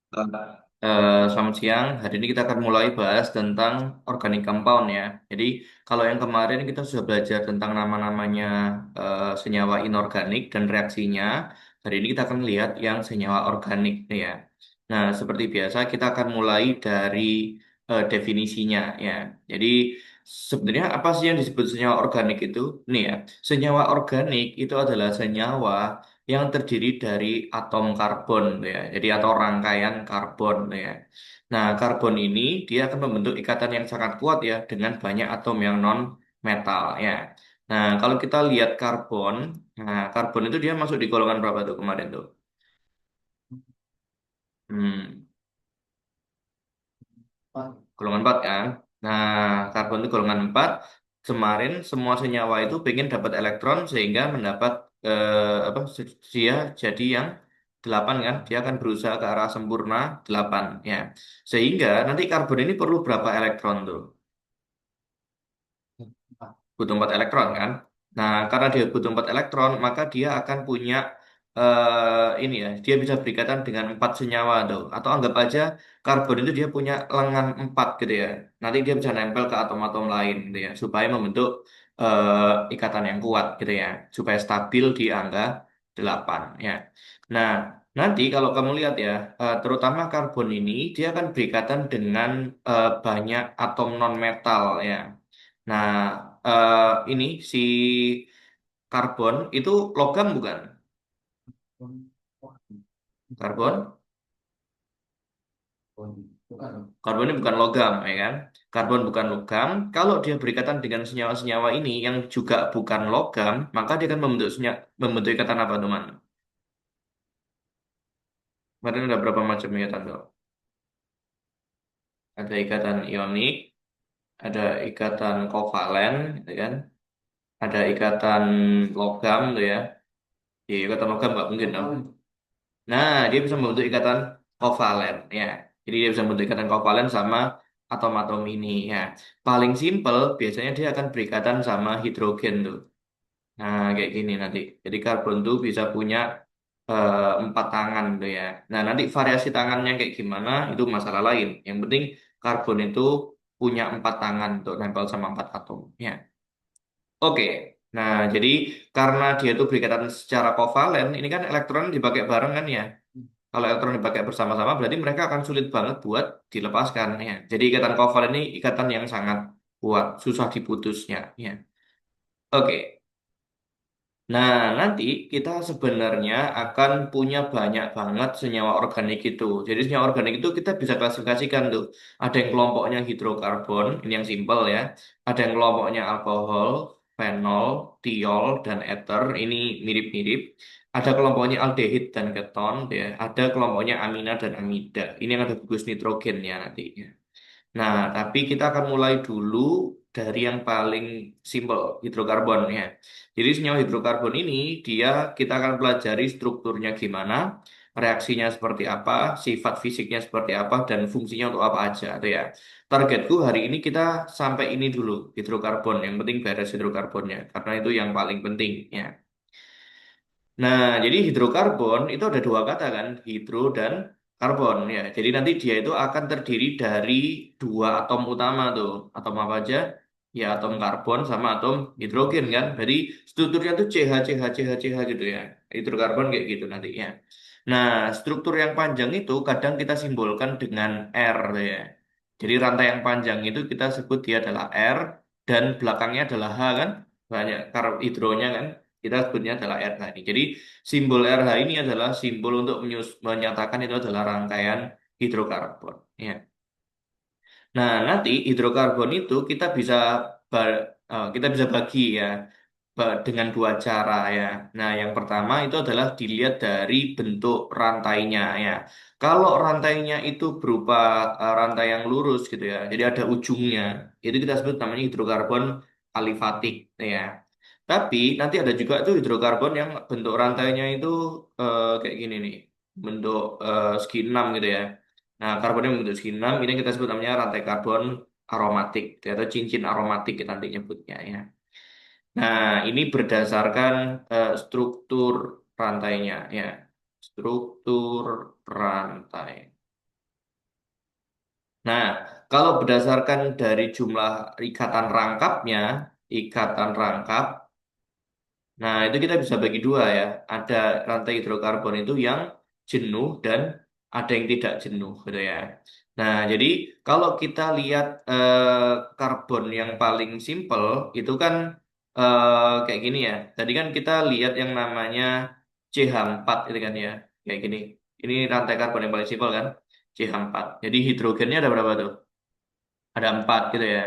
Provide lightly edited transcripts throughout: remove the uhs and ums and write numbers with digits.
Selamat siang. Hari ini kita akan mulai bahas tentang organic compound ya. Jadi kalau yang kemarin kita sudah belajar tentang nama-namanya senyawa inorganik dan reaksinya. Hari ini kita akan lihat yang senyawa organik nih ya. Nah, seperti biasa kita akan mulai dari definisinya ya. Jadi sebenarnya apa sih yang disebut senyawa organik itu? Nih ya, senyawa organik itu adalah senyawa yang terdiri dari atom karbon ya. Jadi atau rangkaian karbon ya. Nah, karbon ini dia akan membentuk ikatan yang sangat kuat ya dengan banyak atom yang non metal ya. Nah, kalau kita lihat karbon, nah karbon itu dia masuk di golongan berapa tuh kemarin tuh? Hmm, golongan 4 kan? Nah, karbon itu golongan 4. Kemarin semua senyawa itu pengen dapat elektron sehingga mendapat apa dia jadi yang 8 kan? Dia akan berusaha ke arah sempurna 8 ya. Sehingga nanti karbon ini perlu berapa elektron tuh? Butuh 4 elektron kan? Nah, karena dia butuh 4 elektron, maka dia akan punya ini ya, dia bisa berikatan dengan 4 senyawa tuh. Atau anggap aja karbon itu dia punya lengan 4 gitu ya. Nanti dia bisa nempel ke atom-atom lain gitu ya, supaya membentuk ikatan yang kuat gitu ya, supaya stabil di angka 8 ya. Nah, nanti kalau kamu lihat ya, terutama karbon ini dia akan berikatan dengan banyak atom non-metal ya. Nah, ini si karbon itu logam bukan? Karbon? Karbon ini bukan logam, ya kan? Karbon bukan logam. Kalau dia berikatan dengan senyawa-senyawa ini yang juga bukan logam, maka dia akan membentuk ikatan apa, teman? Kemarin ada berapa macam ikatan tuh? Ada ikatan ionik, ada ikatan kovalen, gitu kan? Ada ikatan logam, tuh ya. Ya, ikatan logam nggak mungkin dong. Nah, dia bisa membentuk ikatan kovalen ya. Jadi dia bisa membentuk ikatan kovalen sama atom-atom ini ya. Paling simpel biasanya dia akan berikatan sama hidrogen tuh. Nah, kayak gini nanti. Jadi karbon tuh bisa punya 4 tangan tuh ya. Nah, nanti variasi tangannya kayak gimana itu masalah lain. Yang penting karbon itu punya 4 tangan untuk nempel sama 4 atom ya. Oke. Nah, jadi karena dia itu berikatan secara kovalen, ini kan elektron dipakai bareng kan ya. Kalau elektron dipakai bersama-sama, berarti mereka akan sulit banget buat dilepaskan ya. Jadi ikatan kovalen ini ikatan yang sangat kuat, susah diputusnya ya. Oke. Nah, nanti kita sebenarnya akan punya banyak banget senyawa organik itu. Jadi senyawa organik itu kita bisa klasifikasikan tuh. Ada yang kelompoknya hidrokarbon, ini yang simpel ya. Ada yang kelompoknya alkohol, fenol, tiol, dan ether, ini mirip-mirip. Ada kelompoknya aldehid dan keton, ya. Ada kelompoknya amina dan amida. Ini yang ada gugus nitrogennya nantinya. Nah, tapi kita akan mulai dulu dari yang paling simpel, hidrokarbon ya. Jadi senyawa hidrokarbon ini dia kita akan pelajari strukturnya gimana, reaksinya seperti apa, sifat fisiknya seperti apa, dan fungsinya untuk apa aja tuh ya. Targetku hari ini kita sampai ini dulu, hidrokarbon. Yang penting beres hidrokarbonnya, karena itu yang paling penting ya. Nah, jadi hidrokarbon itu ada 2 kata kan, hidro dan karbon ya. Jadi nanti dia itu akan terdiri dari 2 atom utama tuh. Atom apa aja? Ya atom karbon sama atom hidrogen kan. Jadi strukturnya tuh CH, CH, CH, CH gitu ya. Hidrokarbon kayak gitu nantinya. Nah, struktur yang panjang itu kadang kita simbolkan dengan R ya. Jadi rantai yang panjang itu kita sebut dia adalah R dan belakangnya adalah H kan. Banyak hidronya kan kita sebutnya adalah RH ini. Jadi simbol RH ini adalah simbol untuk menyatakan itu adalah rangkaian hidrokarbon. Ya. Nah, nanti hidrokarbon itu kita bisa bagi ya dengan 2 cara ya. Nah, yang pertama itu adalah dilihat dari bentuk rantainya ya. Kalau rantainya itu berupa rantai yang lurus gitu ya, jadi ada ujungnya, itu kita sebut namanya hidrokarbon alifatik ya. Tapi nanti ada juga tuh hidrokarbon yang bentuk rantainya itu kayak gini nih, bentuk segi 6 gitu ya. Nah, karbon yang bentuk segi 6 ini kita sebut namanya rantai karbon aromatik gitu ya, atau cincin aromatik kita nanti nyebutnya ya. Nah, ini berdasarkan struktur rantainya ya. Struktur rantai. Nah, kalau berdasarkan dari jumlah ikatan rangkap, nah itu kita bisa bagi dua ya. Ada rantai hidrokarbon itu yang jenuh dan ada yang tidak jenuh gitu ya. Nah, jadi kalau kita lihat karbon yang paling simpel itu kan kayak gini ya. Tadi kan kita lihat yang namanya CH4 itu kan ya. Kayak gini. Ini rantai karbon yang paling simpel kan. CH4. Jadi hidrogennya ada berapa tuh? Ada 4 gitu ya.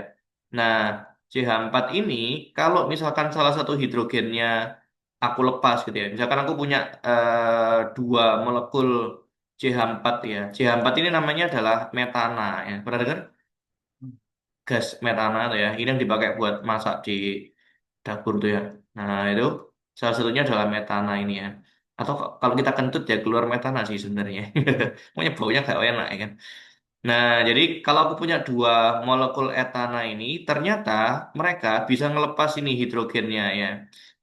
Nah, CH4 ini kalau misalkan salah satu hidrogennya aku lepas gitu ya. Misalkan aku punya dua molekul CH4 ya. CH4 ini namanya adalah metana ya. Pernah dengar? Gas metana tuh ya. Ini yang dipakai buat masak di dapur tuh ya. Nah, itu salah satunya adalah metana ini ya. Atau kalau kita kentut ya keluar metana sih sebenarnya. Pokoknya baunya gak enak ya kan. Nah, jadi kalau aku punya dua molekul etana ini, ternyata mereka bisa ngelepas ini hidrogennya ya.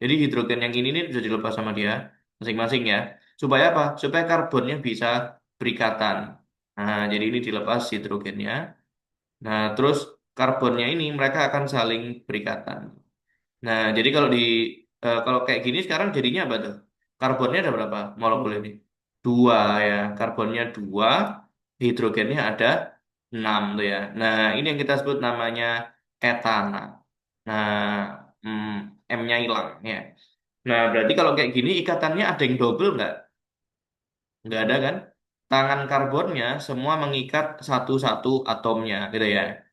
Jadi hidrogen yang ini nih bisa dilepas sama dia masing-masing ya. Supaya apa? Supaya karbonnya bisa berikatan. Nah, jadi ini dilepas hidrogennya. Nah, terus karbonnya ini mereka akan saling berikatan. Nah, jadi kalau kayak gini sekarang jadinya apa tuh? Karbonnya ada berapa molekul ini? Dua ya, karbonnya dua, hidrogennya ada 6 tuh ya. Nah, ini yang kita sebut namanya etana. Nah, M-nya hilang ya. Nah, berarti kalau kayak gini ikatannya ada yang double nggak? Nggak ada kan? Tangan karbonnya semua mengikat satu-satu atomnya gitu ya.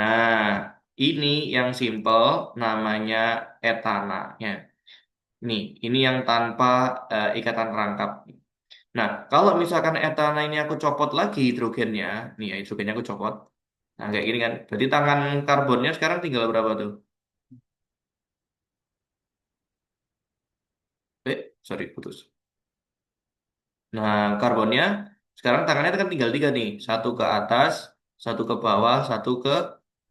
Nah, ini yang simple namanya etana ya. Ini yang tanpa ikatan rangkap. Nah, kalau misalkan etana ini aku copot lagi hidrogennya, nih ya hidrogennya aku copot. Nah, kayak gini kan. Berarti tangan karbonnya sekarang tinggal berapa tuh? Sorry, putus. Nah, karbonnya sekarang tangannya kan tinggal tiga nih. Satu ke atas, satu ke bawah, satu ke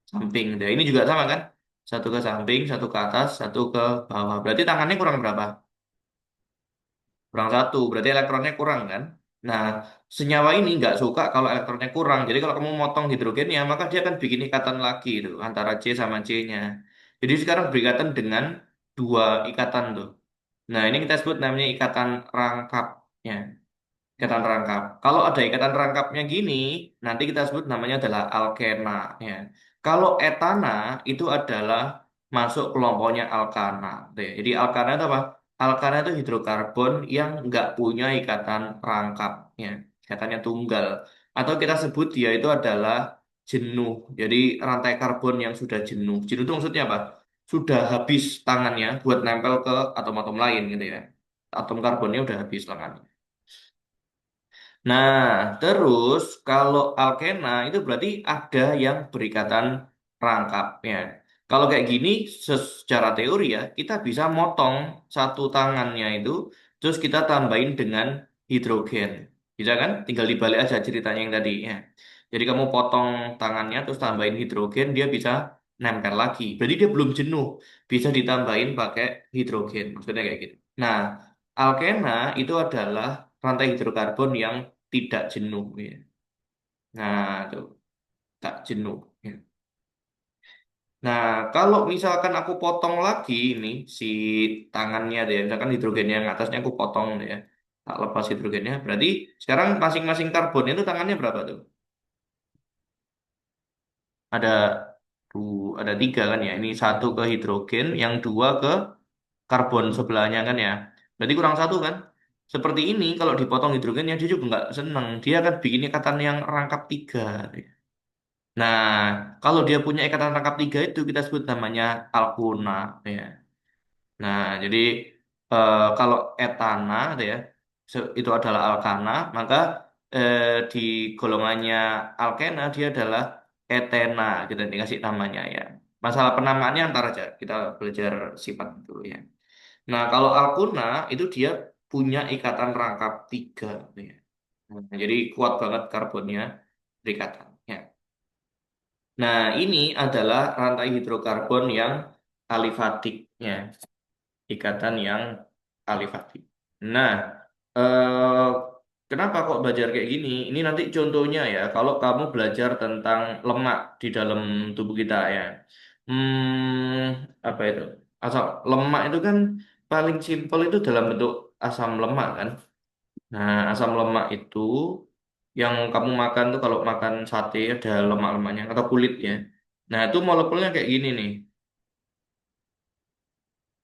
samping. Nah, ini juga sama kan? Satu ke samping, satu ke atas, satu ke bawah. Berarti tangannya kurang berapa? Kurang satu, berarti elektronnya kurang kan? Nah, senyawa ini nggak suka kalau elektronnya kurang. Jadi kalau kamu motong hidrogennya, maka dia akan bikin ikatan lagi itu antara C sama C-nya. Jadi sekarang berikatan dengan dua ikatan tuh. Nah, ini kita sebut namanya ikatan rangkap. Ya, ikatan rangkap. Kalau ada ikatan rangkapnya gini, nanti kita sebut namanya adalah alkena. Ya. Kalau etana itu adalah masuk kelompoknya alkana. Tuh ya. Jadi alkana itu apa? Alkana itu hidrokarbon yang nggak punya ikatan rangkap. Ya. Ikatannya tunggal. Atau kita sebut dia itu adalah jenuh. Jadi rantai karbon yang sudah jenuh. Jenuh itu maksudnya apa? Sudah habis tangannya buat nempel ke atom-atom lain gitu ya. Atom karbonnya udah habis tangannya. Nah, terus kalau alkena itu berarti ada yang berikatan rangkapnya. Kalau kayak gini, secara teori ya, kita bisa motong satu tangannya itu, terus kita tambahin dengan hidrogen. Bisa kan? Tinggal dibalik aja ceritanya yang tadi ya. Jadi kamu potong tangannya, terus tambahin hidrogen, dia bisa nempel lagi. Berarti dia belum jenuh, bisa ditambahin pakai hidrogen. Maksudnya kayak gitu. Nah, alkena itu adalah rantai hidrokarbon yang tidak jenuh ya. Nah, itu tak jenuh ya. Nah, kalau misalkan aku potong lagi ini si tangannya deh, misalkan hidrogennya yang atasnya aku potong deh ya. Tak lepas hidrogennya, berarti sekarang masing-masing karbonnya itu tangannya berapa tuh? Ada ada tiga kan ya. Ini satu ke hidrogen, yang dua ke karbon sebelahnya kan ya. Berarti kurang satu kan? Seperti ini kalau dipotong hidrogennya dia juga nggak seneng. Dia akan bikin ikatan yang rangkap tiga. Nah, kalau dia punya ikatan rangkap tiga itu kita sebut namanya alkuna ya. Nah, jadi kalau etana gitu ya itu adalah alkana, maka eh, di golongannya alkena dia adalah etena kita dikasih namanya ya. Masalah penamaannya antar aja kita belajar sifat dulu ya. Nah, kalau alkuna itu dia punya ikatan rangkap tiga gitu ya. Nah, jadi kuat banget karbonnya berikatan ya. Nah, ini adalah rantai hidrokarbon yang alifatik ya, ikatan yang alifatik. Nah, eh, Kenapa kok belajar kayak gini? Ini nanti contohnya ya, kalau kamu belajar tentang lemak di dalam tubuh kita ya. Apa itu? Asam lemak itu kan paling simpel itu dalam bentuk asam lemak kan. Nah, asam lemak itu yang kamu makan tuh kalau makan sate ada lemak-lemaknya atau kulit ya. Nah, itu molekulnya kayak gini nih.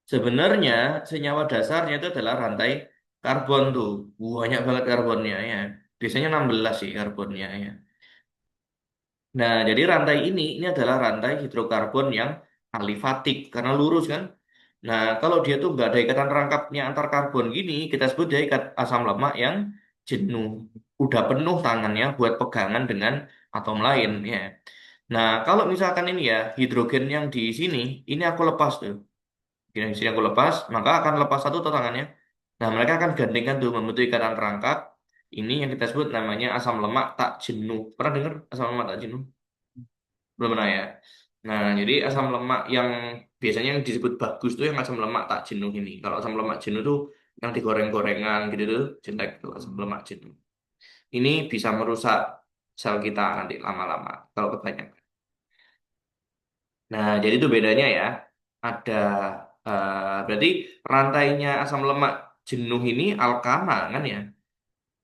Sebenarnya senyawa dasarnya itu adalah rantai karbon tuh. Banyak banget karbonnya ya. Biasanya 16 sih karbonnya ya. Nah, jadi rantai ini adalah rantai hidrokarbon yang alifatik karena lurus kan. Nah, kalau dia tuh nggak ada ikatan rangkapnya antar karbon gini, kita sebut dia ikat asam lemak yang jenuh. Udah penuh tangannya buat pegangan dengan atom lain ya. Nah, kalau misalkan ini ya hidrogen yang di sini, ini aku lepas tuh. Yang di sini aku lepas, maka akan lepas satu tuh tangannya. Nah, mereka akan gandengan tuh membentuk ikatan rangkap. Ini yang kita sebut namanya asam lemak tak jenuh. Pernah dengar asam lemak tak jenuh? Belum pernah ya. Nah, jadi asam lemak yang biasanya yang disebut bagus tuh yang asam lemak tak jenuh ini. Kalau asam lemak jenuh tuh yang digoreng-gorengan gitu tuh jelek tuh asam lemak jenuh. Ini bisa merusak sel kita nanti lama-lama kalau kebanyakan. Nah, jadi itu bedanya ya. Ada berarti rantainya asam lemak jenuh ini alkana kan ya?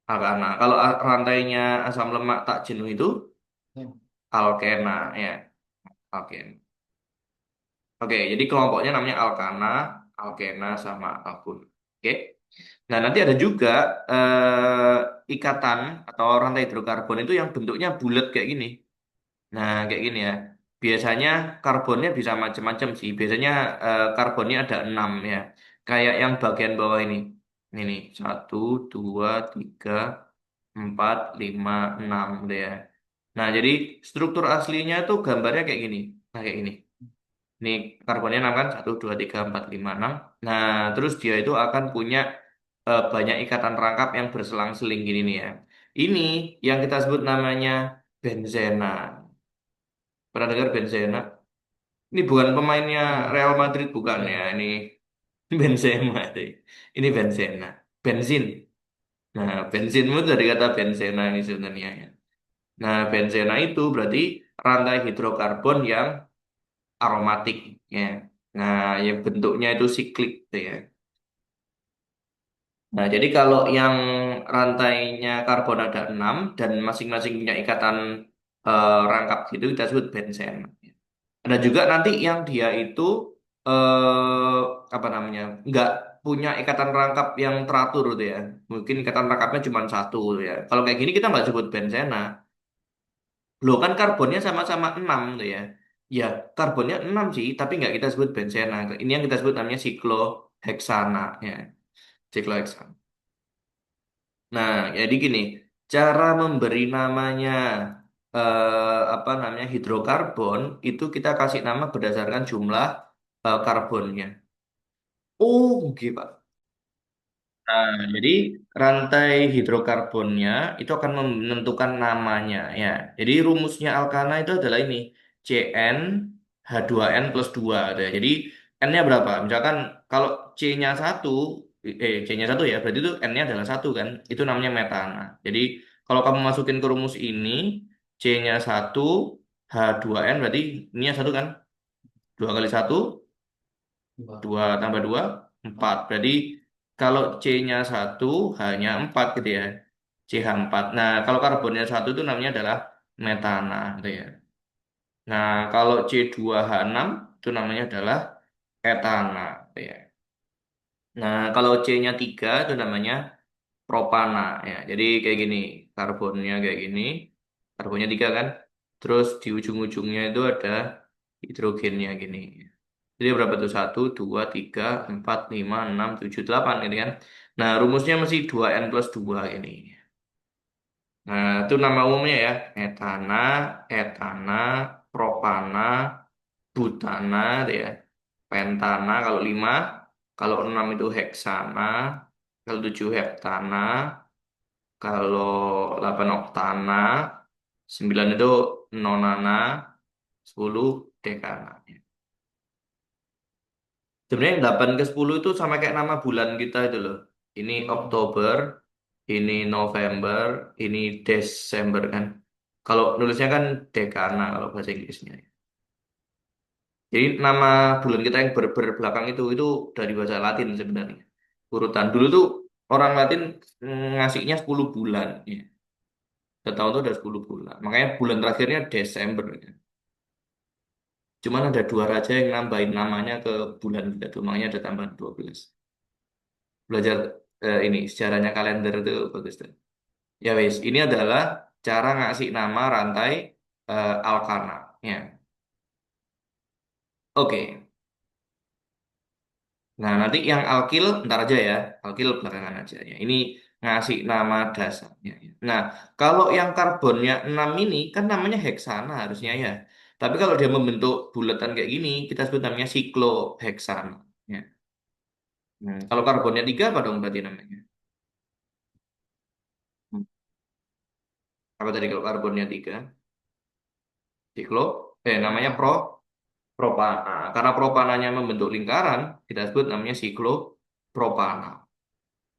Alkana. Kalau rantainya asam lemak tak jenuh itu alkena ya. Oke. Oke, jadi kelompoknya namanya alkana, alkena, sama alkun. Oke. Nah, nanti ada juga ikatan atau rantai hidrokarbon itu yang bentuknya bulat kayak gini. Nah, kayak gini ya. Biasanya karbonnya bisa macam-macam sih. Biasanya karbonnya ada 6 ya. Kayak yang bagian bawah ini. Ini nih, 1, 2, 3, 4, 5, 6 gitu ya. Nah, jadi struktur aslinya tuh gambarnya kayak gini. Nah, kayak gini. Ini karbonnya 6 kan, 1, 2, 3, 4, 5, 6. Nah, terus dia itu akan punya banyak ikatan rangkap yang berselang-seling gini nih ya. Ini yang kita sebut namanya benzena. Pernah dengar benzena? Ini bukan pemainnya Real Madrid bukan ya. Ini Benzema itu. Ini benzena. Bensin. Nah, bensinmu dari kata benzena ini sebenarnya ya. Nah, benzena itu berarti rantai hidrokarbon yang aromatik ya. Nah, yang bentuknya itu siklik gitu ya. Nah, jadi kalau yang rantainya karbon ada 6 dan masing-masing punya ikatan rangkap gitu kita sebut benzen. Ada juga nanti yang dia itu apa namanya? Nggak punya ikatan rangkap yang teratur gitu ya. Mungkin ikatan rangkapnya cuma satu gitu ya. Kalau kayak gini kita nggak sebut benzena. Loh kan karbonnya sama-sama 6 tuh ya. Ya, karbonnya 6 sih, tapi nggak kita sebut benzena. Ini yang kita sebut namanya sikloheksana ya. Sikloheksana. Nah, jadi gini, cara memberi namanya apa namanya hidrokarbon itu kita kasih nama berdasarkan jumlah karbonnya. Oh, oke Pak. Nah, jadi rantai hidrokarbonnya itu akan menentukan namanya ya. Jadi rumusnya alkana itu adalah ini Cn H2n plus 2 gitu ya. Jadi N-nya berapa? Misalkan kalau C-nya satu, C-nya satu ya, berarti itu N-nya adalah satu kan. Itu namanya metana. Jadi kalau kamu masukin ke rumus ini C-nya satu, H2n berarti ini satu kan. Dua kali satu 2 tambah 2 4. Berarti kalau C-nya satu hanya 4 gitu ya. CH4. Nah, kalau karbonnya satu itu namanya adalah metana gitu ya. Nah, kalau C2H6 itu namanya adalah etana gitu ya. Nah, kalau C-nya 3 itu namanya propana ya. Jadi kayak gini, karbonnya kayak gini. Karbonnya 3 kan. Terus di ujung-ujungnya itu ada hidrogennya gini. Jadi berapa tuh? 1, 2, 3, 4, 5, 6, 7, 8 gitu kan. Nah, rumusnya masih 2N+2 ini. Nah, itu nama umumnya ya. Etana, etana, propana, butana gitu ya. Pentana kalau 5, kalau 6 itu heksana, kalau 7 heptana, kalau 8 oktana, 9 itu nonana, 10 dekana. Sebenarnya yang 8 ke 10 itu sama kayak nama bulan kita itu loh. Ini Oktober, ini November, ini Desember kan. Kalau nulisnya kan dekana kalau bahasa Inggrisnya. Jadi nama bulan kita yang berbelakang itu dari bahasa Latin sebenarnya. Urutan dulu tuh orang Latin ngasihnya 10 bulan. Ya. Setahun tuh ada 10 bulan. Makanya bulan terakhirnya Desember. Ya. Cuman ada dua raja yang nambahin namanya ke bulan kita tuh. Makanya ada tambahan 12. Belajar ini sejarahnya kalender itu bagus tuh. Ya wes, ini adalah cara ngasih nama rantai Alkana. Ya. Oke. Nah, nanti yang alkil ntar aja ya. Alkil belakangan aja ya. Ini ngasih nama dasarnya. Ya. Nah, kalau yang karbonnya 6 ini kan namanya heksana harusnya ya. Tapi kalau dia membentuk bulatan kayak gini, kita sebut namanya sikloheksana. Ya. Kalau karbonnya 3 apa dong berarti namanya? Hmm. Apa tadi kalau karbonnya 3? Siklo, namanya propana. Karena propananya membentuk lingkaran, kita sebut namanya siklopropana.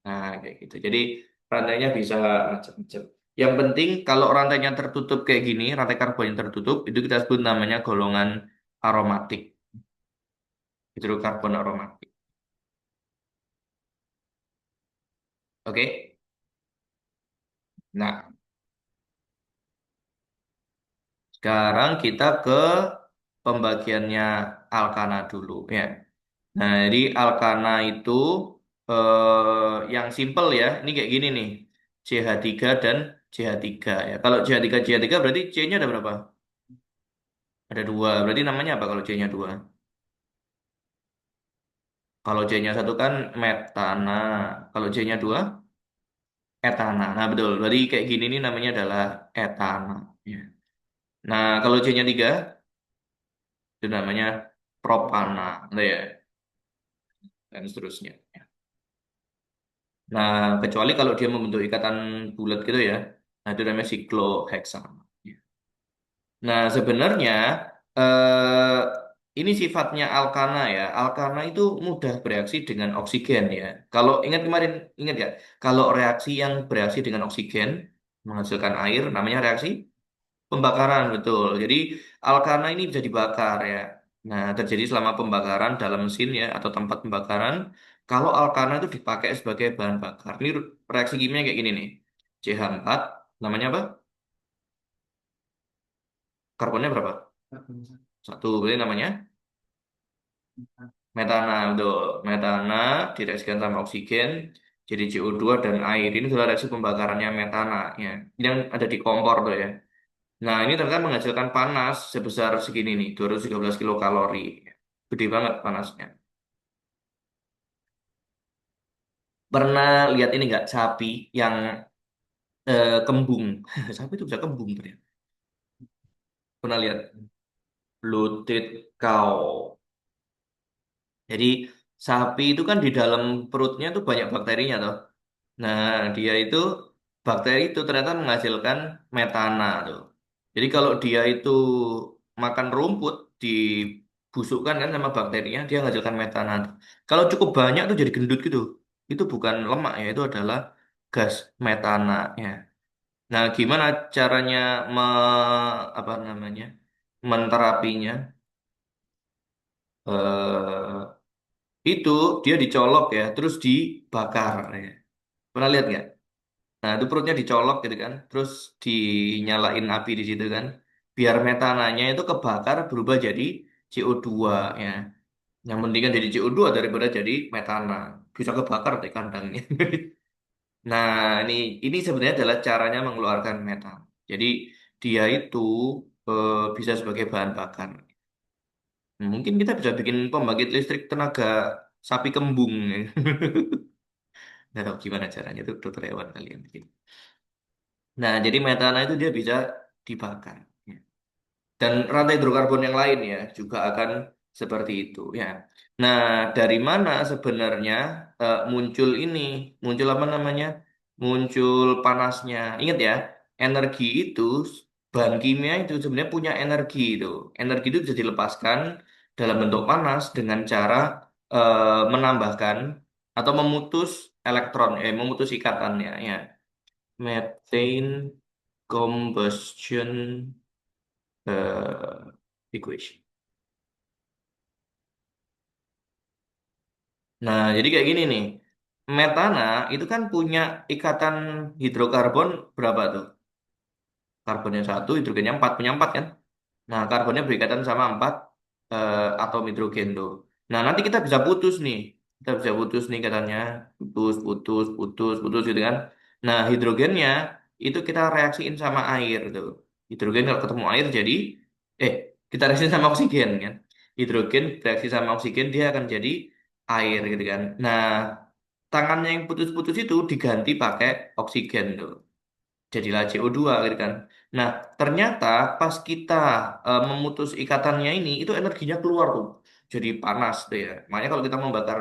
Nah, kayak gitu. Jadi rantainya bisa macam-macam. Yang penting kalau rantainya tertutup kayak gini, rantai karbon yang tertutup, itu kita sebut namanya golongan aromatik, hidrokarbon aromatik. Oke? Nah, sekarang kita ke pembagiannya alkana dulu ya. Nah, jadi alkana itu yang simple ya. Ini kayak gini nih. CH3 dan CH3 ya. Kalau CH3 berarti C-nya ada berapa? Ada dua. Berarti namanya apa kalau C-nya dua? Kalau C-nya satu kan metana. Kalau C-nya dua, etana. Nah, betul. Berarti kayak gini nih namanya adalah etana. Ya. Nah, kalau C-nya tiga, itu namanya propana. Nah, ya. Dan seterusnya. Ya. Nah, kecuali kalau dia membentuk ikatan bulat gitu ya. Nah, itu namanya sikloheksana. Ya. Nah, sebenarnya eh, ini sifatnya alkana ya. Alkana itu mudah bereaksi dengan oksigen ya. Kalau ingat kemarin, ingat ya, kalau reaksi yang bereaksi dengan oksigen menghasilkan air, namanya reaksi pembakaran, betul. Jadi alkana ini bisa dibakar ya. Nah, terjadi selama pembakaran dalam mesin ya atau tempat pembakaran. Kalau alkana itu dipakai sebagai bahan bakar. Ini reaksi kimia kayak gini nih. CH4, namanya apa? Karbonnya berapa? Satu, berarti namanya metana, betul. Metana direaksikan sama oksigen jadi CO2 dan air. Ini adalah reaksi pembakarannya metana ya. Ini yang ada di kompor tuh ya. Nah, ini ternyata menghasilkan panas sebesar segini nih, 213 kilokalori. Gede banget panasnya. Pernah lihat ini nggak sapi yang kembung? Sapi itu bisa kembung ternyata. Pernah lihat? Bloated cow. Jadi sapi itu kan di dalam perutnya tuh banyak bakterinya toh. Nah, dia itu bakteri itu ternyata menghasilkan metana tuh. Jadi kalau dia itu makan rumput dibusukkan kan sama bakterinya, dia menghasilkan metana tuh. Kalau cukup banyak tuh jadi gendut gitu. Itu bukan lemak ya, itu adalah gas metana ya. Nah, gimana caranya apa namanya? Menterapinya? Itu dia dicolok ya, terus dibakar ya. Pernah lihat nggak? Nah, itu perutnya dicolok gitu kan, terus dinyalain api di situ kan, biar metananya itu kebakar berubah jadi CO2 ya. Yang penting kan jadi CO2 daripada jadi metana. Bisa kebakar deh kandangnya. Nah, ini sebenarnya adalah caranya mengeluarkan metan. Jadi dia itu bisa sebagai bahan bakar. Mungkin kita bisa bikin pembangkit listrik tenaga sapi kembung. Nggak tahu gimana caranya itu dokter hewan kalian bikin. Nah, jadi metana itu dia bisa dibakar. Ya. Dan rantai hidrokarbon yang lain ya juga akan seperti itu ya. Nah, dari mana sebenarnya muncul ini? Muncul apa namanya? Muncul panasnya. Ingat ya, energi itu bahan kimia itu sebenarnya punya energi itu. Energi itu bisa dilepaskan dalam bentuk panas dengan cara menambahkan atau memutus elektron, memutus ikatannya ya. methane combustion equation. Nah, jadi kayak gini nih. Metana itu kan punya ikatan hidrokarbon berapa tuh? Karbonnya satu, hidrogennya empat, punya empat kan? Nah, karbonnya berikatan sama empat atom hidrogen tuh. Nah, nanti kita bisa putus nih. Kita bisa putus nih katanya. Putus, putus, putus, putus gitu kan. Nah, hidrogennya itu kita reaksiin sama air tuh. Hidrogen kalau ketemu air jadi, eh, kita reaksiin sama oksigen kan. Hidrogen bereaksi sama oksigen dia akan jadi air gitu kan. Nah, tangannya yang putus-putus itu diganti pakai oksigen tuh jadilah CO2 gitu kan. Nah, ternyata pas kita memutus ikatannya ini, itu energinya keluar tuh. Jadi panas deh ya. Makanya kalau kita membakar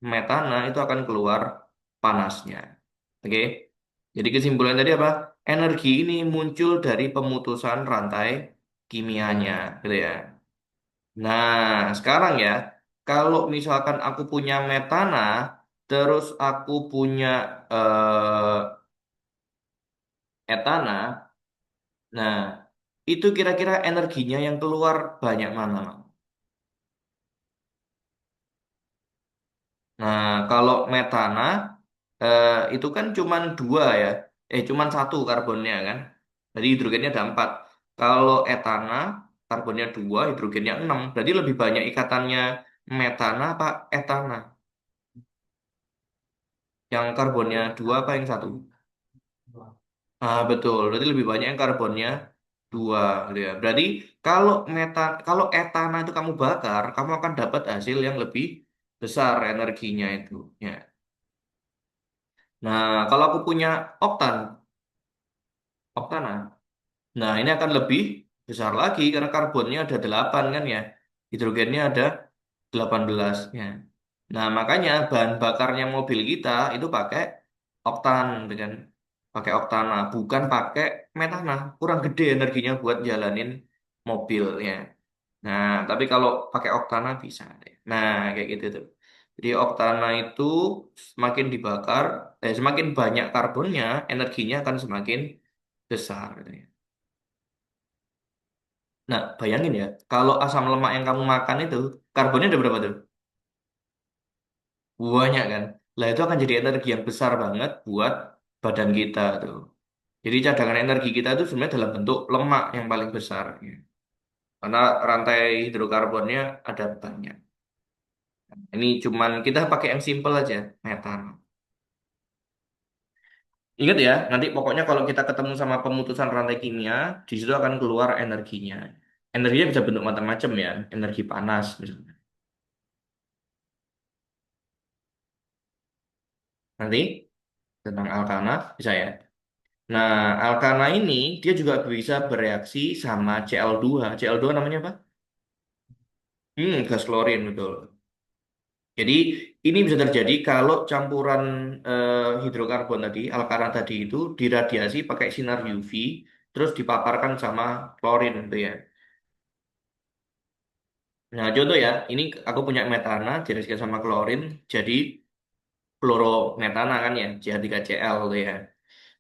metana, itu akan keluar panasnya. Oke? Jadi kesimpulan tadi apa? Energi ini muncul dari pemutusan rantai kimianya, gitu ya. Nah, sekarang ya, kalau misalkan aku punya metana, terus aku punya etana, nah, itu kira-kira energinya yang keluar banyak mana, Mang? Nah, kalau metana itu kan cuman dua ya, cuman satu karbonnya kan. Jadi hidrogennya ada empat. Kalau etana, karbonnya dua, hidrogennya enam. Berarti lebih banyak ikatannya metana apa etana? Yang karbonnya dua apa yang satu? Ah, betul. Berarti lebih banyak yang karbonnya dua, gitu ya. Berarti kalau etana itu kamu bakar, kamu akan dapat hasil yang lebih besar energinya itu. Ya. Nah, kalau aku punya oktan, oktana, nah ini akan lebih besar lagi karena karbonnya ada 8 kan ya, hidrogennya ada 18 ya. Nah, makanya bahan bakarnya mobil kita itu pakai oktan, dengan pakai oktana, bukan pakai metana. Kurang gede energinya buat jalanin mobilnya. Nah, tapi kalau pakai oktana bisa deh. Nah, kayak gitu tuh. Jadi oktana itu semakin dibakar, semakin banyak karbonnya, energinya akan semakin besar, gitu ya. Nah, bayangin ya, kalau asam lemak yang kamu makan itu, karbonnya ada berapa tuh? Banyak kan? Lah itu akan jadi energi yang besar banget buat badan kita tuh. Jadi cadangan energi kita itu sebenarnya dalam bentuk lemak yang paling besar, ya. Karena rantai hidrokarbonnya ada banyak. Ini cuman kita pakai yang simple aja, metan. Ingat ya, nanti pokoknya kalau kita ketemu sama pemutusan rantai kimia, di situ akan keluar energinya. Energinya bisa bentuk macam-macam ya, energi panas misalnya. Nanti tentang alkana bisa ya. Nah, alkana ini dia juga bisa bereaksi sama Cl2. Cl2 namanya apa? Gas klorin betul. Jadi ini bisa terjadi kalau campuran hidrokarbon tadi, alkana tadi itu diradiasi pakai sinar UV, terus dipaparkan sama klorin gitu ya. Nah, contoh ya, ini aku punya metana direaksikan sama klorin, jadi fluorometana kan ya, CH3Cl gitu ya.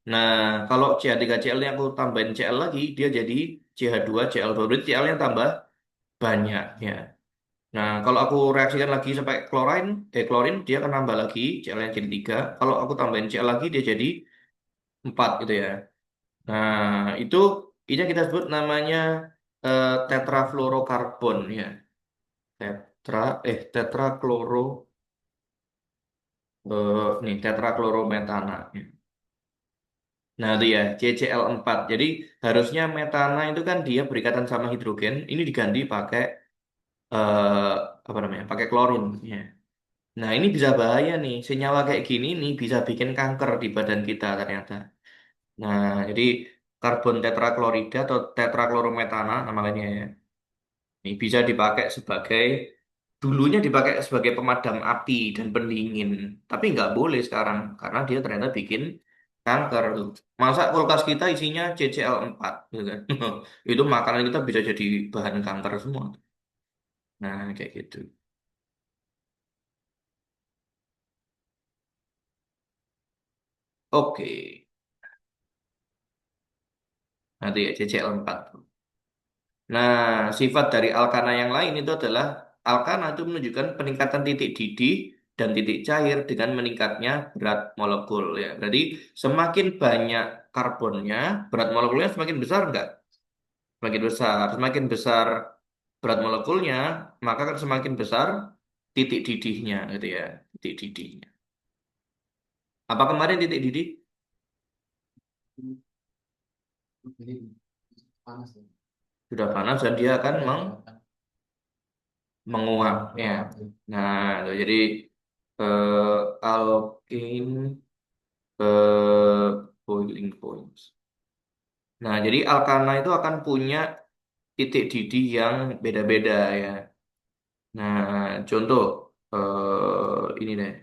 Nah, kalau CH3Cl ini aku tambahin Cl lagi, dia jadi CH2Cl2, berarti Cl yang tambah banyak ya. Nah, kalau aku reaksikan lagi sampai klorin, dia akan nambah lagi, Cl nya jadi 3. Kalau aku tambahin Cl lagi, dia jadi 4 gitu ya. Nah, ini yang kita sebut namanya tetrafluorokarbon ya. Tetrakloro, nih, tetraklorometana. Ya. Nah, itu ya, CCl4. Jadi, harusnya metana itu kan dia berikatan sama hidrogen, ini diganti pakai, eh, apa namanya, pakai klorin. Ya. Nah, ini bisa bahaya nih. Senyawa kayak gini nih bisa bikin kanker di badan kita ternyata. Nah, jadi karbon tetraklorida atau tetraklorometana nama lainnya ya. Ini bisa dipakai sebagai dulunya dipakai sebagai pemadam api dan pendingin, tapi nggak boleh sekarang karena dia ternyata bikin kanker tuh. Masa kulkas kita isinya CCl4 gitu kan. Itu makanan kita bisa jadi bahan kanker semua. Nah, kayak gitu. Oke. Nanti ya CCl4. Nah, sifat dari alkana yang lain itu adalah alkana itu menunjukkan peningkatan titik didih dan titik cair dengan meningkatnya berat molekul ya. Berarti semakin banyak karbonnya, berat molekulnya semakin besar enggak? Semakin besar. Semakin besar berat molekulnya, maka kan semakin besar titik didihnya gitu ya. Titik didihnya. Apa kemarin titik didih? Jadi panas ya. Sudah panas dan dia akan Iya, dia akan menguap ya. menguap ya. Nah, itu jadi alkin boiling points. Nah, jadi alkana itu akan punya titik didih yang beda-beda ya. Nah, contoh ini deh.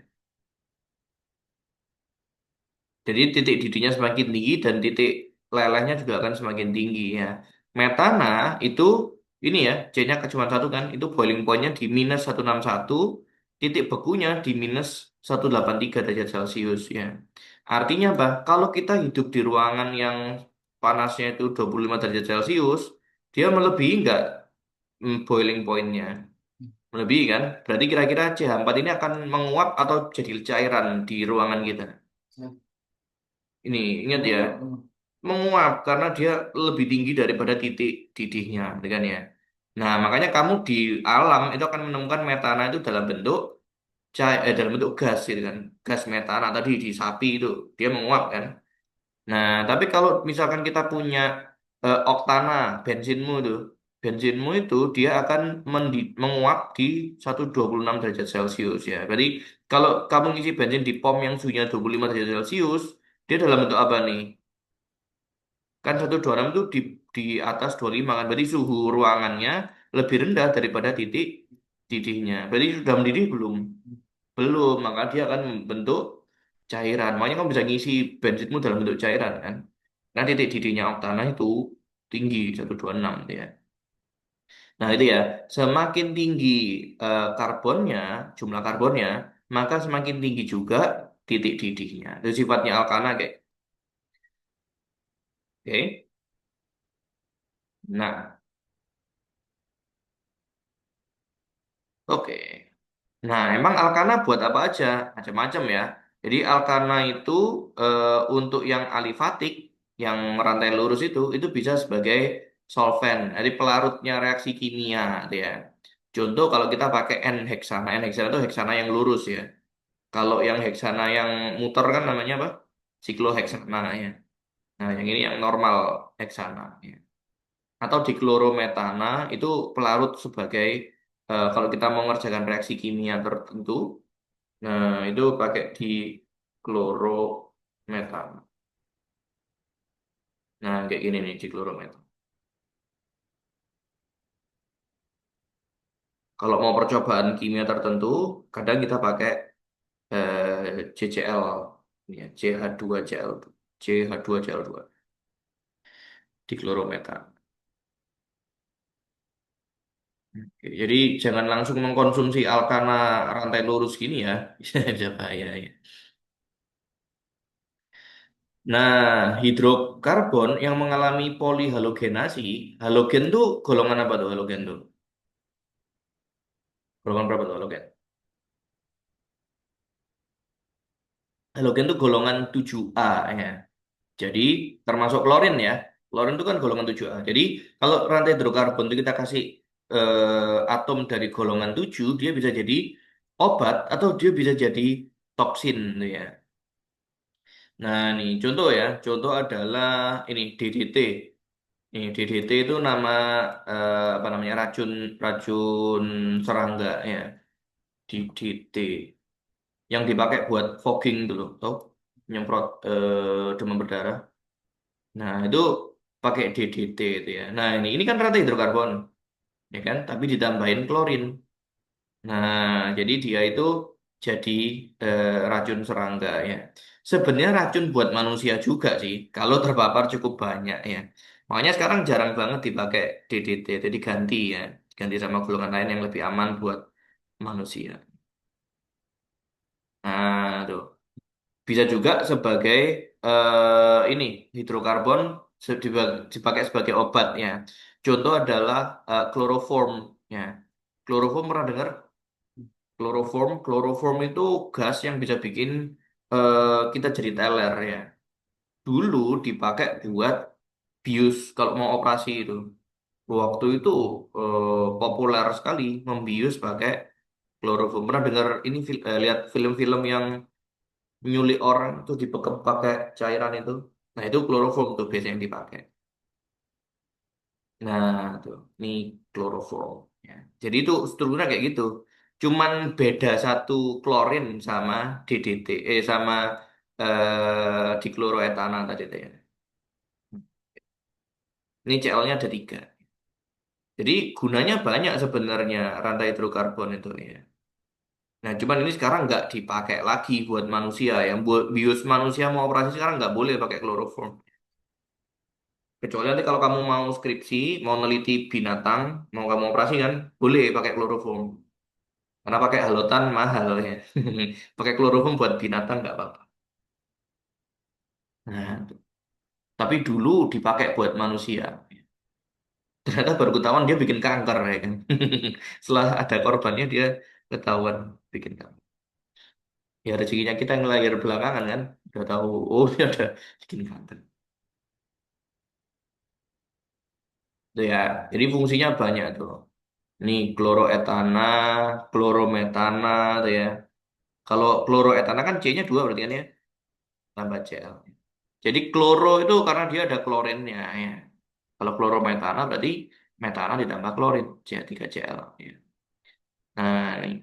Jadi titik didihnya semakin tinggi dan titik lelehnya juga akan semakin tinggi ya. Metana itu ini ya, C-nya cuma satu kan, itu boiling point-nya di -161, titik bekunya di -183 derajat Celcius ya. Artinya apa? Kalau kita hidup di ruangan yang panasnya itu 25 derajat Celcius, dia melebihi nggak boiling point-nya? Melebihi kan? Berarti kira-kira CH4 ini akan menguap atau jadi cairan di ruangan kita. Saya Ini ingat ya, menguap memang. menguap karena dia lebih tinggi daripada titik didihnya, gitu kan ya. Nah, makanya kamu di alam itu akan menemukan metana itu dalam bentuk dalam bentuk gas gitu kan. Gas metana tadi di sapi itu dia menguap kan. Nah, tapi kalau misalkan kita punya oktana, bensinmu itu, bensinmu itu dia akan menguap di 126 derajat Celcius ya. Berarti kalau kamu ngisi bensin di pom yang suhunya 25 derajat Celcius, dia dalam bentuk apa nih? Kan 126 itu di atas 25 kan. Berarti suhu ruangannya lebih rendah daripada titik didihnya. Berarti sudah mendidih belum? Belum, maka dia akan membentuk cairan. Makanya kamu bisa ngisi bensinmu dalam bentuk cairan kan. Nah, titik didihnya oktana itu tinggi 126 gitu ya. Nah, itu ya, semakin tinggi karbonnya, jumlah karbonnya, maka semakin tinggi juga titik didihnya. Itu sifatnya alkana kayak. Oke. Nah, oke. Nah, emang alkana buat apa aja? Macam-macam ya. Jadi alkana itu untuk yang alifatik, yang rantai lurus itu bisa sebagai solvent, jadi pelarutnya reaksi kimia, gitu ya. Contoh kalau kita pakai N-heksana, N-heksana itu heksana yang lurus ya. Kalau yang heksana yang muter kan namanya apa? Sikloheksana ya. Nah, yang ini yang normal heksana ya. Atau diklorometana itu pelarut sebagai kalau kita mau mengerjakan reaksi kimia tertentu. Nah, itu pakai di klorometan. Nah, kayak gini nih di klorometan. Kalau mau percobaan kimia tertentu, kadang kita pakai CCl, ya, CH2Cl, CH2Cl2 di klorometan. Oke, jadi jangan langsung mengkonsumsi alkana rantai lurus gini ya, bisa bahaya ya. Nah, hidrokarbon yang mengalami polihalogenasi, halogen tuh golongan apa tuh halogen tuh? Golongan berapa tuh halogen? Halogen itu golongan 7A ya. Jadi termasuk klorin ya. Klorin itu kan golongan 7A. Jadi kalau rantai hidrokarbon itu kita kasih atom dari golongan 7, dia bisa jadi obat atau dia bisa jadi toksin tuh ya. Nah, nih contoh ya. Contoh adalah ini DDT. Ini DDT itu nama apa namanya racun racun serangga ya. DDT yang dipakai buat fogging dulu, tuh nyemprot demam berdarah. Nah, itu pakai DDT itu ya. Nah, ini kan rata hidrokarbon, ya kan? Tapi ditambahin klorin. Nah, jadi dia itu jadi racun serangga ya. Sebenarnya racun buat manusia juga sih, kalau terpapar cukup banyak ya. Makanya sekarang jarang banget dipakai DDT, jadi ganti ya. Ganti sama golongan lain yang lebih aman buat manusia. Nah, tuh. Bisa juga sebagai ini hidrokarbon dipakai sebagai obat ya. Contoh adalah chloroform ya. Chloroform pernah dengar? Chloroform, chloroform itu gas yang bisa bikin kita jadi teler ya. Dulu dipakai buat bius kalau mau operasi itu. Waktu itu populer sekali membius pakai chloroform. Pernah dengar ini lihat film-film yang nyulik orang tuh dibekep pakai cairan itu. Nah, itu chloroform tuh biasanya yang dipakai. Nah, tuh, ini chloroform ya. Jadi itu strukturnya kayak gitu. Cuman beda satu klorin sama DDT sama dikloroetana tadi tuh ya. Ini Cl-nya ada tiga. Jadi gunanya banyak sebenarnya rantai hidrokarbon itu ya. Nah, cuman ini sekarang nggak dipakai lagi buat manusia. Yang buat bius manusia mau operasi sekarang nggak boleh pakai chloroform. Kecuali nanti kalau kamu mau skripsi, mau neliti binatang, mau kamu operasi kan, boleh pakai chloroform. Karena pakai halotan mahal ya. Pakai chloroform buat binatang nggak apa-apa. Nah, tuh. Tapi dulu dipakai buat manusia. Ternyata baru ketahuan dia bikin kanker ya kan. Setelah ada korbannya dia ketahuan bikin kanker. Ya rezekinya kita yang lahir belakangan kan, udah tahu, oh dia ada bikin kanker. Tuh ya, jadi fungsinya banyak tuh. Ini kloroetana, klorometana tuh ya. Kalau kloroetana kan C-nya dua berarti kan ya, tambah Cl. Jadi kloro itu karena dia ada klorinnya ya. Kalau klorometana berarti metana ditambah klorin, C3Cl. Ya. Nah, ini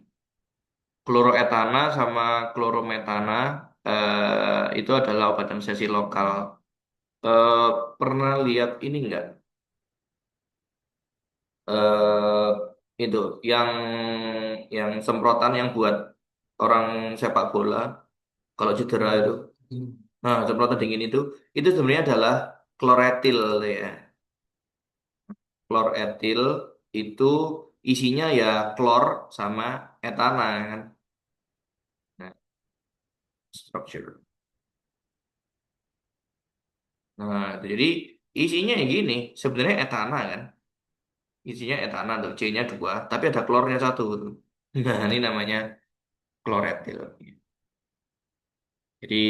kloroetana sama klorometana itu adalah obat anestesi lokal. Eh, Pernah lihat ini enggak? Itu yang semprotan yang buat orang sepak bola kalau cedera itu. Nah, semprotan dingin itu sebenarnya adalah kloretil ya. Kloretil itu isinya ya klor sama etana kan. Nah, structure. Nah, itu jadi isinya ya gini, sebenarnya etana kan. Isinya etana tuh, C-nya dua, tapi ada klornya satu tuh. Nah, ini namanya kloretil. Jadi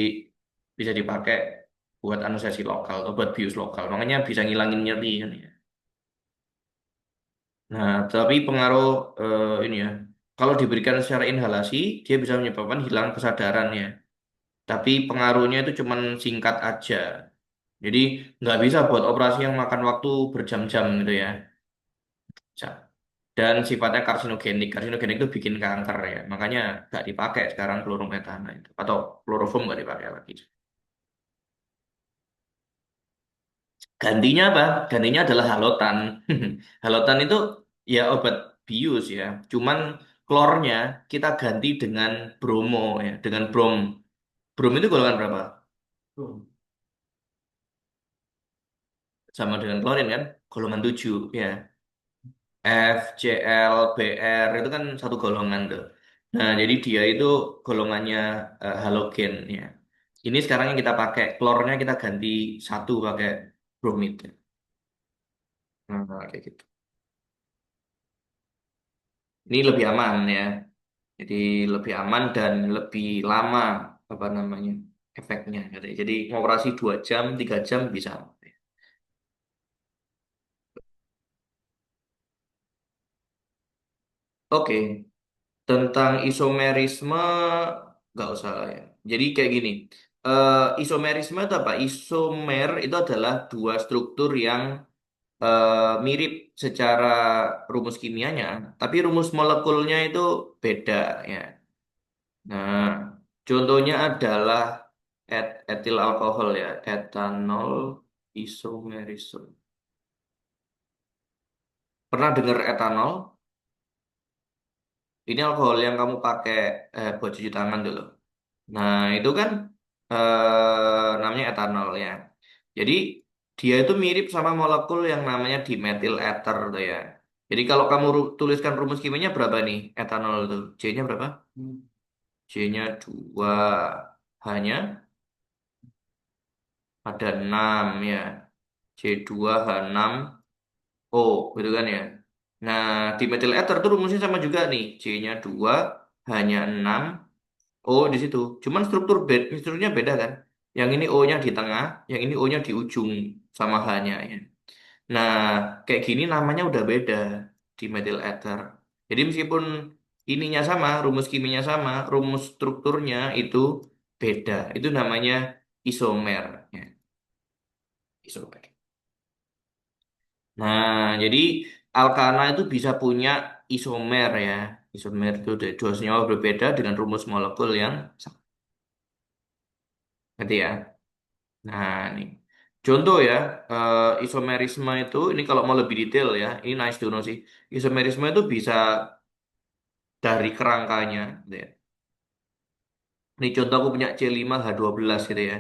bisa dipakai buat anestesi lokal atau buat bius lokal. Makanya bisa ngilangin nyeri kan ya. Nah, tapi pengaruh ini ya. Kalau diberikan secara inhalasi, dia bisa menyebabkan hilang kesadaran ya. Tapi pengaruhnya itu cuman singkat aja. Jadi nggak bisa buat operasi yang makan waktu berjam-jam gitu ya. Bisa. Dan sifatnya karsinogenik. Karsinogenik itu bikin kanker ya. Makanya nggak dipakai sekarang klorometana itu. Atau kloroform nggak dipakai lagi. Gantinya apa? Gantinya adalah halotan. Halotan itu ya obat bius ya. Cuman klornya kita ganti dengan bromo ya, dengan brom. Brom itu golongan berapa? Sama dengan klorin kan? Golongan 7 ya. F, Cl, Br itu kan satu golongan tuh. Nah, jadi dia itu golongannya halogen ya. Ini sekarang yang kita pakai, klornya kita ganti satu pakai bromid. Nah, kayak gitu. Ini lebih aman ya. Jadi lebih aman dan lebih lama apa namanya efeknya. Jadi mau operasi 2 jam, 3 jam bisa. Oke, tentang isomerisme nggak usah lah ya. Jadi kayak gini, isomerisme itu apa? Isomer itu adalah dua struktur yang mirip secara rumus kimianya, tapi rumus molekulnya itu beda ya. Nah, contohnya adalah etil alkohol ya, etanol isomerisme. Pernah dengar etanol? Ini alkohol yang kamu pakai buat cuci tangan dulu. Nah, itu kan namanya etanol ya. Jadi dia itu mirip sama molekul yang namanya dimethyl ether tuh ya. Jadi kalau kamu tuliskan rumus kimianya berapa nih etanol itu? C-nya berapa? C-nya 2. Hanya ada 6 ya. C2H6O gitu kan ya. Nah, di metil ether tuh rumusnya sama juga nih. C-nya 2, hanya 6, O di situ. Cuman strukturnya beda kan. Yang ini O-nya di tengah, yang ini O-nya di ujung sama H-nya ya. Nah, kayak gini namanya udah beda di metil ether. Jadi meskipun ininya sama, rumus kimianya sama, rumus strukturnya itu beda. Itu namanya isomer ya, isomer. Nah, jadi alkana itu bisa punya isomer ya. Isomer itu dari dua senyawa berbeda dengan rumus molekul yang sama. Ngerti ya? Nah, nih. Contoh ya, isomerisme itu, ini kalau mau lebih detail ya, ini nice to know sih. Isomerisme itu bisa dari kerangkanya, gitu ya. Ini contoh aku punya C5H12 gitu ya.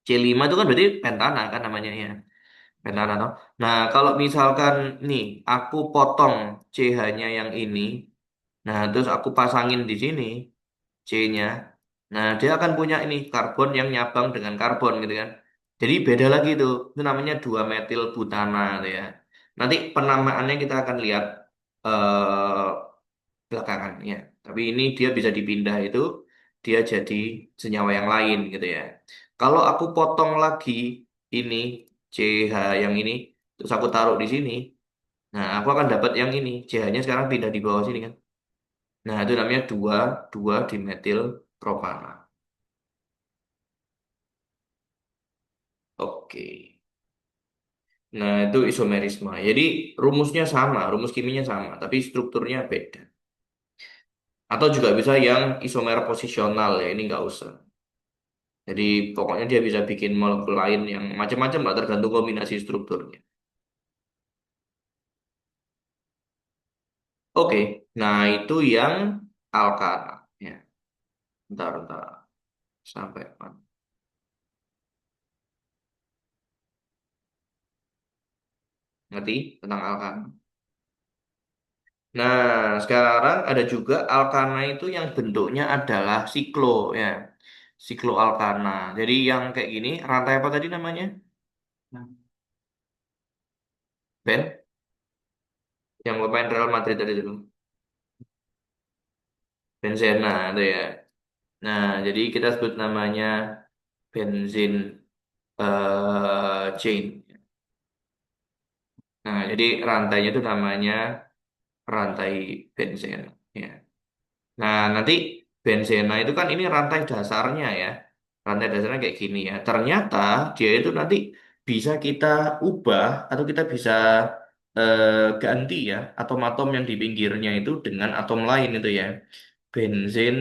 C5 itu kan berarti pentana kan namanya ya. Pentana toh. Nah, kalau misalkan nih, aku potong CH-nya yang ini, nah terus aku pasangin di sini C-nya. Nah, dia akan punya ini karbon yang nyabang dengan karbon gitu kan. Jadi beda lagi tuh. Itu namanya 2 metil butana gitu ya. Nanti penamaannya kita akan lihat eh belakangan ya. Tapi ini dia bisa dipindah itu dia jadi senyawa yang lain gitu ya. Kalau aku potong lagi ini CH yang ini terus aku taruh di sini, nah aku akan dapat yang ini. CH-nya sekarang pindah di bawah sini kan. Nah, itu namanya dua dua dimetil propana. Oke. Nah, itu isomerisme. Jadi rumusnya sama, rumus kimianya sama, tapi strukturnya beda. Atau juga bisa yang isomer posisional ya, ini nggak usah. Jadi pokoknya dia bisa bikin molekul lain yang macam-macam lah tergantung kombinasi strukturnya. Oke, nah itu yang alkana. Ya, bentar. Sampai mana? Ngerti tentang alkana? Nah, sekarang ada juga alkana itu yang bentuknya adalah siklo ya. Siklo alkana. Jadi yang kayak gini, rantai apa tadi namanya? Nah, Ben? Yang pemain Real Madrid tadi dulu. Benzena itu ya. Nah, jadi kita sebut namanya benzin chain. Nah, jadi rantainya itu namanya rantai benzena. Ya. Nah, nanti benzena itu kan ini rantai dasarnya ya. Rantai dasarnya kayak gini ya. Ternyata dia itu nanti bisa kita ubah atau kita bisa ganti ya atom-atom yang di pinggirnya itu dengan atom lain itu ya. Benzin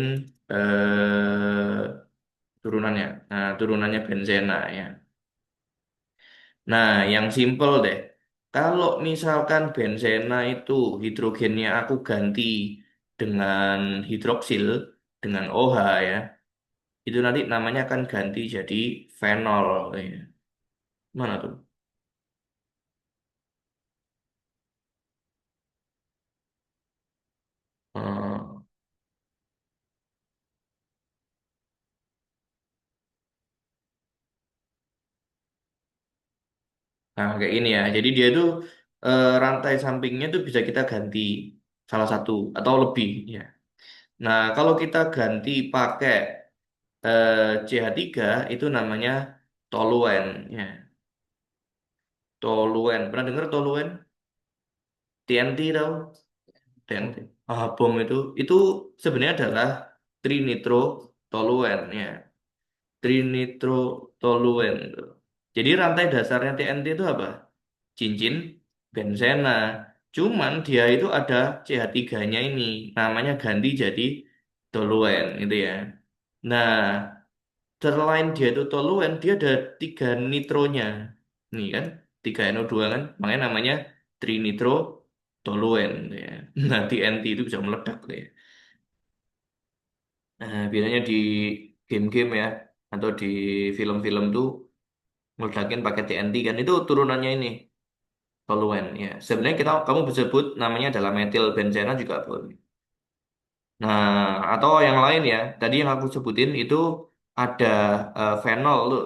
turunannya. Nah, turunannya benzena ya. Nah, yang simple deh. Kalau misalkan benzena itu hidrogennya aku ganti dengan hidroksil, dengan OH ya, itu nanti namanya akan ganti jadi fenol. Ya. Mana tuh? Eh, Nah, kayak ini ya. Jadi dia itu rantai sampingnya itu bisa kita ganti salah satu atau lebih ya. Nah, kalau kita ganti pakai eh, CH3 itu namanya toluen ya. Toluen. Pernah dengar toluen? TNT tahu? TNT. Ah, bom itu sebenarnya adalah trinitrotoluen ya. Trinitrotoluen itu. Jadi rantai dasarnya TNT itu apa? Cincin benzena. Cuman dia itu ada CH3-nya ini. Namanya ganti jadi toluen gitu ya. Nah, selain dia itu toluen, dia ada tiga nitronya. Nih kan, tiga NO2 kan, makanya namanya trinitro toluen ya. Nah, TNT itu bisa meledak ya. Nah, biasanya di game-game ya, atau di film-film tuh meledakin pakai TNT kan, itu turunannya ini, toluen ya. Sebenarnya kamu bisa sebut namanya adalah metil benzena juga boleh. Nah, atau yang lain ya, tadi yang aku sebutin itu ada fenol tuh.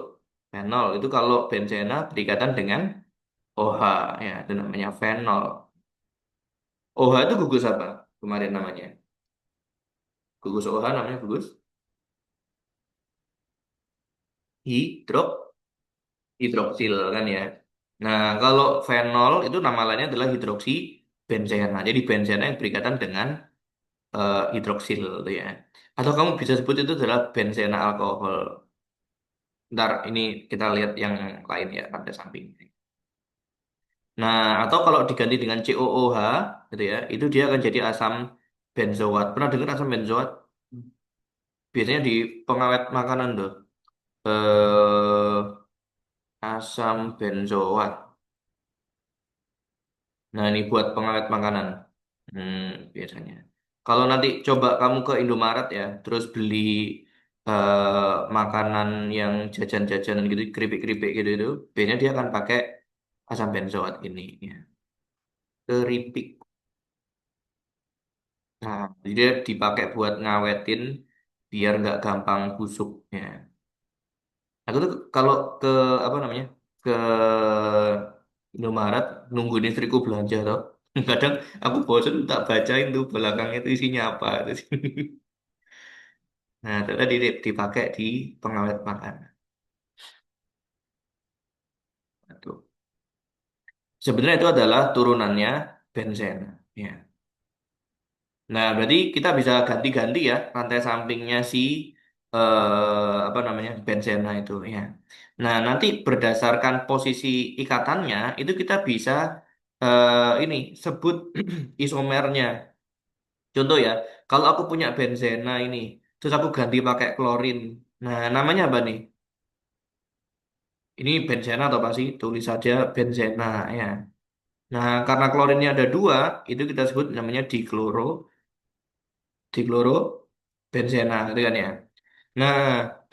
Fenol itu kalau benzena berikatan dengan OH, ya itu namanya fenol. OH itu gugus apa? Kemarin namanya. Gugus OH namanya gugus hidro hidroksil kan ya. Nah, kalau fenol itu nama lainnya adalah hidroksi benzena. Jadi benzena yang berikatan dengan hidroksil itu ya. Atau kamu bisa sebut itu adalah benzena alkohol. Ntar ini kita lihat yang lain ya pada samping. Nah, atau kalau diganti dengan COOH gitu ya, itu dia akan jadi asam benzoat. Pernah dengar asam benzoat? Biasanya di pengawet makanan tuh. Asam benzoat. Nah, ini buat pengawet makanan. Hmm, biasanya. Kalau nanti coba kamu ke Indomaret ya, terus beli makanan yang jajan-jajanan gitu, keripik-keripik gitu itu, biasanya dia akan pakai asam benzoat ini. Ya. Keripik. Nah, jadi dia dipakai buat ngawetin biar nggak gampang busuk. Ya. Aku tuh kalau ke apa namanya ke Indomaret nungguin istriku belanja toh. Kadang aku bosen tak bacain tuh belakangnya itu isinya apa. Nah, itu tadi dipakai di pengawet makanan. Tuh. Sebenarnya itu adalah turunannya benzen. Ya. Nah, berarti kita bisa ganti-ganti ya rantai sampingnya si apa namanya benzena itu ya. Nah, nanti berdasarkan posisi ikatannya itu kita bisa ini sebut isomernya. Contoh ya, kalau aku punya benzena ini, terus aku ganti pakai klorin. Nah, namanya apa nih? Ini benzena atau apa sih? Tulis saja benzena ya. Nah, karena klorinnya ada dua, itu kita sebut namanya dikloro benzena, gitu kan ya. Nah,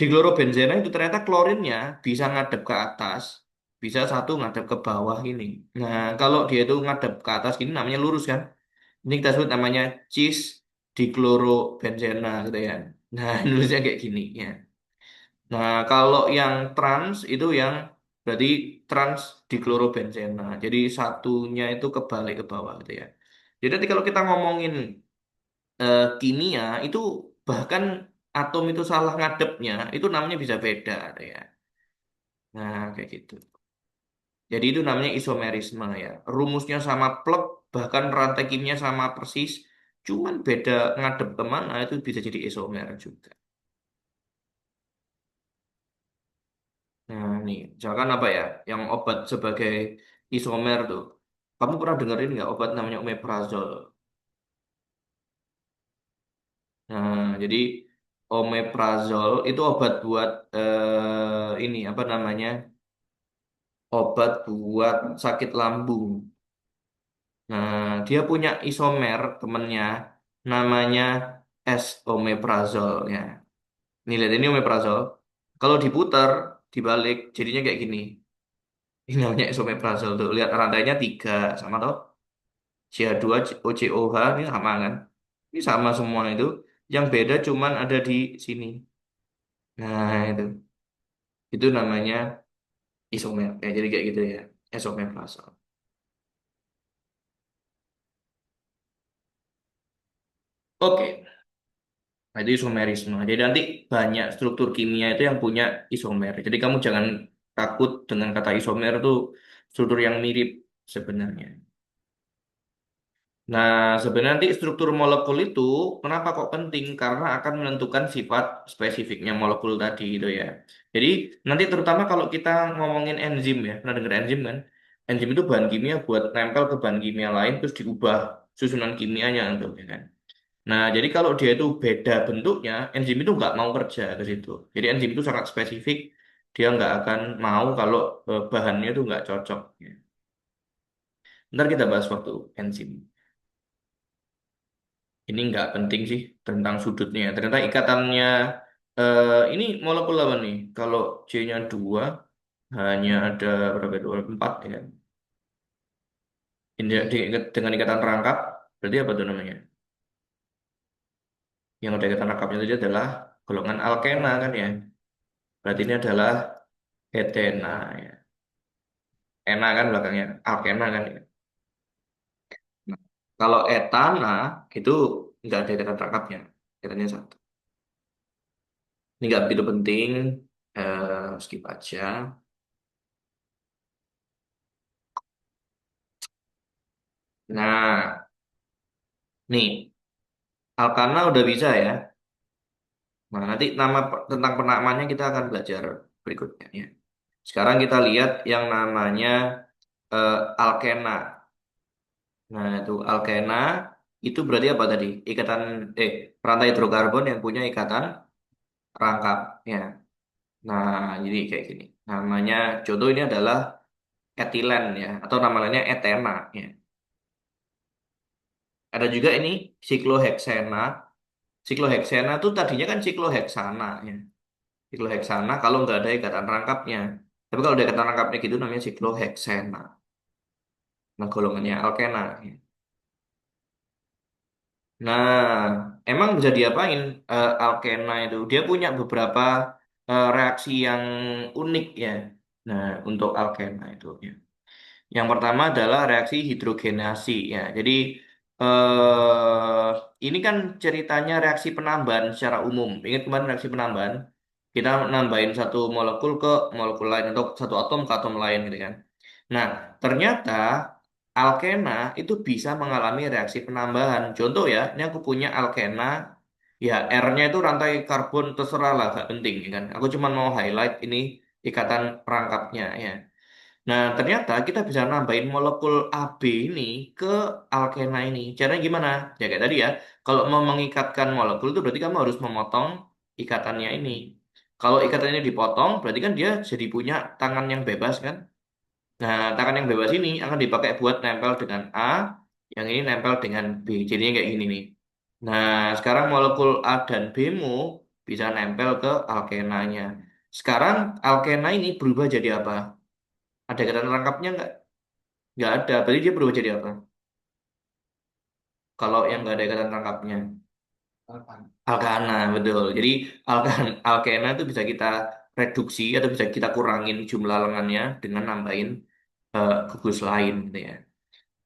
diklorobenzena itu ternyata klorinnya bisa ngadep ke atas, bisa satu ngadep ke bawah ini. Nah, kalau dia itu ngadep ke atas gini namanya lurus kan? Ini kita sebut namanya cis diklorobenzena gitu ya. Nah, nulisnya kayak gini ya. Nah, kalau yang trans itu yang berarti trans diklorobenzena. Jadi satunya itu kebalik ke bawah gitu ya. Jadi nanti kalau kita ngomongin kimia itu bahkan atom itu salah ngadepnya itu namanya bisa beda ya. Nah, kayak gitu. Jadi itu namanya isomerisme ya. Rumusnya sama plek, bahkan rantai kimia sama persis, cuman beda ngadep kemana itu bisa jadi isomer juga. Nah, nih, misalkan apa ya, yang obat sebagai isomer tuh. Kamu pernah dengerin nggak obat namanya omeprazol? Nah, jadi omeprazol itu obat buat ini apa namanya? Obat buat sakit lambung. Nah, dia punya isomer temennya namanya S-omeprazol ya. Nih lihat ini omeprazol. Kalau diputar, dibalik jadinya kayak gini. Ini namanya esomeprazol tuh. Lihat rantainya tiga sama toh. CH2, OCOH ini sama kan? Ini sama semua itu. Yang beda cuman ada di sini. Nah, itu. Itu namanya isomer. Ya, jadi kayak gitu ya. Esomeprazol. Oke. Nah, itu isomerisme. Jadi nanti banyak struktur kimia itu yang punya isomer. Jadi kamu jangan takut dengan kata isomer itu struktur yang mirip sebenarnya. Nah, sebenarnya nanti struktur molekul itu kenapa kok penting? Karena akan menentukan sifat spesifiknya molekul tadi itu ya. Jadi nanti terutama kalau kita ngomongin enzim ya, pernah dengar enzim kan? Enzim itu bahan kimia buat nempel ke bahan kimia lain terus diubah susunan kimianya untuk ya kan. Nah, jadi kalau dia itu beda bentuknya, enzim itu nggak mau kerja ke situ. Jadi enzim itu sangat spesifik, dia nggak akan mau kalau bahannya itu nggak cocok. Ya. Ntar kita bahas waktu enzim. Ini nggak penting sih tentang sudutnya. Ternyata ikatannya ini molekul apa nih? Kalau C-nya 2 hanya ada berapa itu? 4 ya. Ini dengan ikatan rangkap, berarti apa tuh namanya? Yang ada ikatan rangkapnya itu adalah golongan alkena kan ya. Berarti ini adalah etena ya. Ena kan belakangnya alkena kan ya. Nah, kalau etana itu nggak ada ikatan rangkapnya, ikatannya satu. Ini nggak begitu penting, skip aja. Nah, nih alkana udah bisa ya. Nah, nanti tentang penamaannya kita akan belajar berikutnya ya. Sekarang kita lihat yang namanya alkena. Nah, itu alkena itu berarti apa tadi? Ikatan eh rantai hidrokarbon yang punya ikatan rangkap ya. Nah, jadi kayak gini. Namanya contoh ini adalah etilen ya atau nama lainnya etena ya. Ada juga ini sikloheksena. Sikloheksena itu tadinya kan sikloheksana ya. Sikloheksana kalau nggak ada ikatan rangkapnya. Tapi kalau ada ikatan rangkapnya gitu namanya sikloheksena. Nah, golongannya alkena ya. Nah, emang bisa diapain alkena itu? Dia punya beberapa reaksi yang unik ya. Nah, untuk alkena itu ya. Yang pertama adalah reaksi hidrogenasi ya. Jadi ini kan ceritanya reaksi penambahan secara umum. Ingat kemarin reaksi penambahan? Kita nambahin satu molekul ke molekul lain atau satu atom ke atom lain gitu kan. Nah, ternyata alkena itu bisa mengalami reaksi penambahan. Contoh ya, ini aku punya alkena, ya R-nya itu rantai karbon terserah lah, gak penting ya kan. Aku cuma mau highlight ini ikatan perangkapnya ya. Nah, ternyata kita bisa nambahin molekul AB ini ke alkena ini. Caranya gimana? Ya kayak tadi ya, kalau mau mengikatkan molekul itu berarti kamu harus memotong ikatannya ini. Kalau ikatannya dipotong, berarti kan dia jadi punya tangan yang bebas kan? Nah, tangan yang bebas ini akan dipakai buat nempel dengan A, yang ini nempel dengan B. Jadinya kayak gini nih. Nah, sekarang molekul A dan B-mu bisa nempel ke alkenanya. Sekarang alkena ini berubah jadi apa? Ada ikatan rangkapnya nggak? Nggak ada. Berarti dia berubah jadi apa? Kalau yang nggak ada ikatan rangkapnya. Alkan. Alkana, betul. Jadi alkena itu bisa kita reduksi atau bisa kita kurangin jumlah lengannya dengan nambahin gugus lain gitu ya.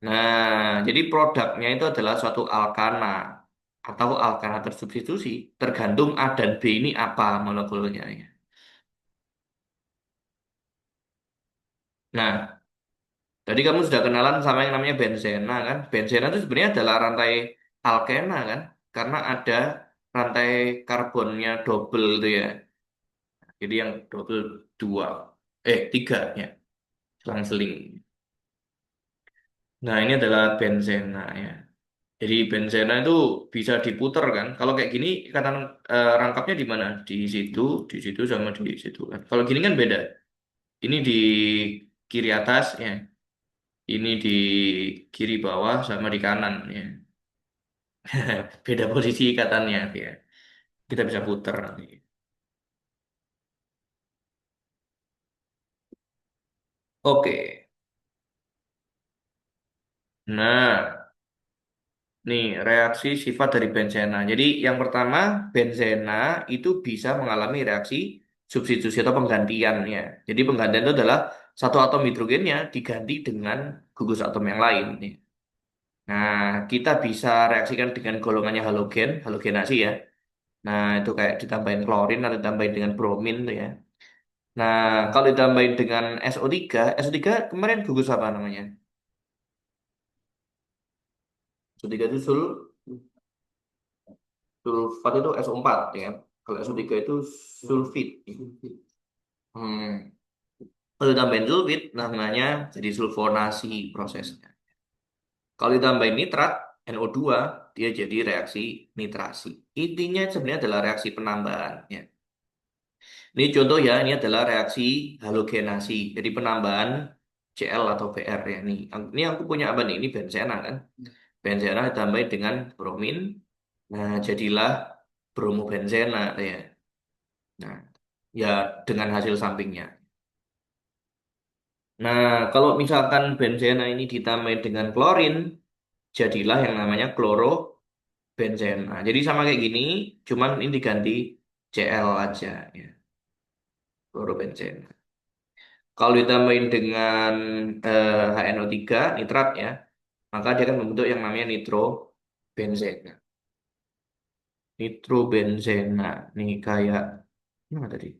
Nah, jadi produknya itu adalah suatu alkana atau alkana tersubstitusi, tergantung A dan B ini apa molekulnya ya. Nah, tadi kamu sudah kenalan sama yang namanya benzena kan? Benzena itu sebenarnya adalah rantai alkena kan? Karena ada rantai karbonnya double itu ya. Jadi yang double dua, tiga ya, selang-seling. Nah, ini adalah benzena ya. Jadi benzena itu bisa diputer kan? Kalau kayak gini ikatan rangkapnya di mana? Di situ sama di situ kan. Kalau gini kan beda. Ini di kiri atas ya. Ini di kiri bawah sama di kanan ya. Beda posisi ikatannya ya. Kita bisa puter nanti. Oke. Nah, nih reaksi sifat dari benzena. Jadi yang pertama benzena itu bisa mengalami reaksi substitusi atau penggantian ya. Jadi penggantian itu adalah satu atom hidrogennya diganti dengan gugus atom yang lain nih. Nah, kita bisa reaksikan dengan golongannya halogen, halogenasi ya. Nah, itu kayak ditambahin klorin atau ditambahin dengan bromin tuh ya. Nah, kalau ditambahin dengan SO3 kemarin gugus apa namanya? SO3 itu sulfat itu SO4 ya. Kalau SO3 itu sulfit. Hmm. Kalau ditambahin sulfit namanya jadi sulfonasi prosesnya. Kalau ditambahin nitrat NO2 dia jadi reaksi nitrasi. Intinya sebenarnya adalah reaksi penambahan ya. Ini contoh ya, ini adalah reaksi halogenasi. Jadi penambahan Cl atau Br ya nih. Ini aku punya apa nih? Ini benzena kan. Benzena ditambahin dengan bromin. Nah, jadilah bromobenzena ya. Nah, ya dengan hasil sampingnya. Nah, kalau misalkan benzena ini ditambahin dengan klorin, jadilah yang namanya klorobenzena. Jadi sama kayak gini, cuman ini diganti Cl aja ya, klorobenzena. Kalau ditambahin dengan HNO3 nitrat ya, maka dia akan membentuk yang namanya nitrobenzena. Nitrobenzena nih kayak mana tadi?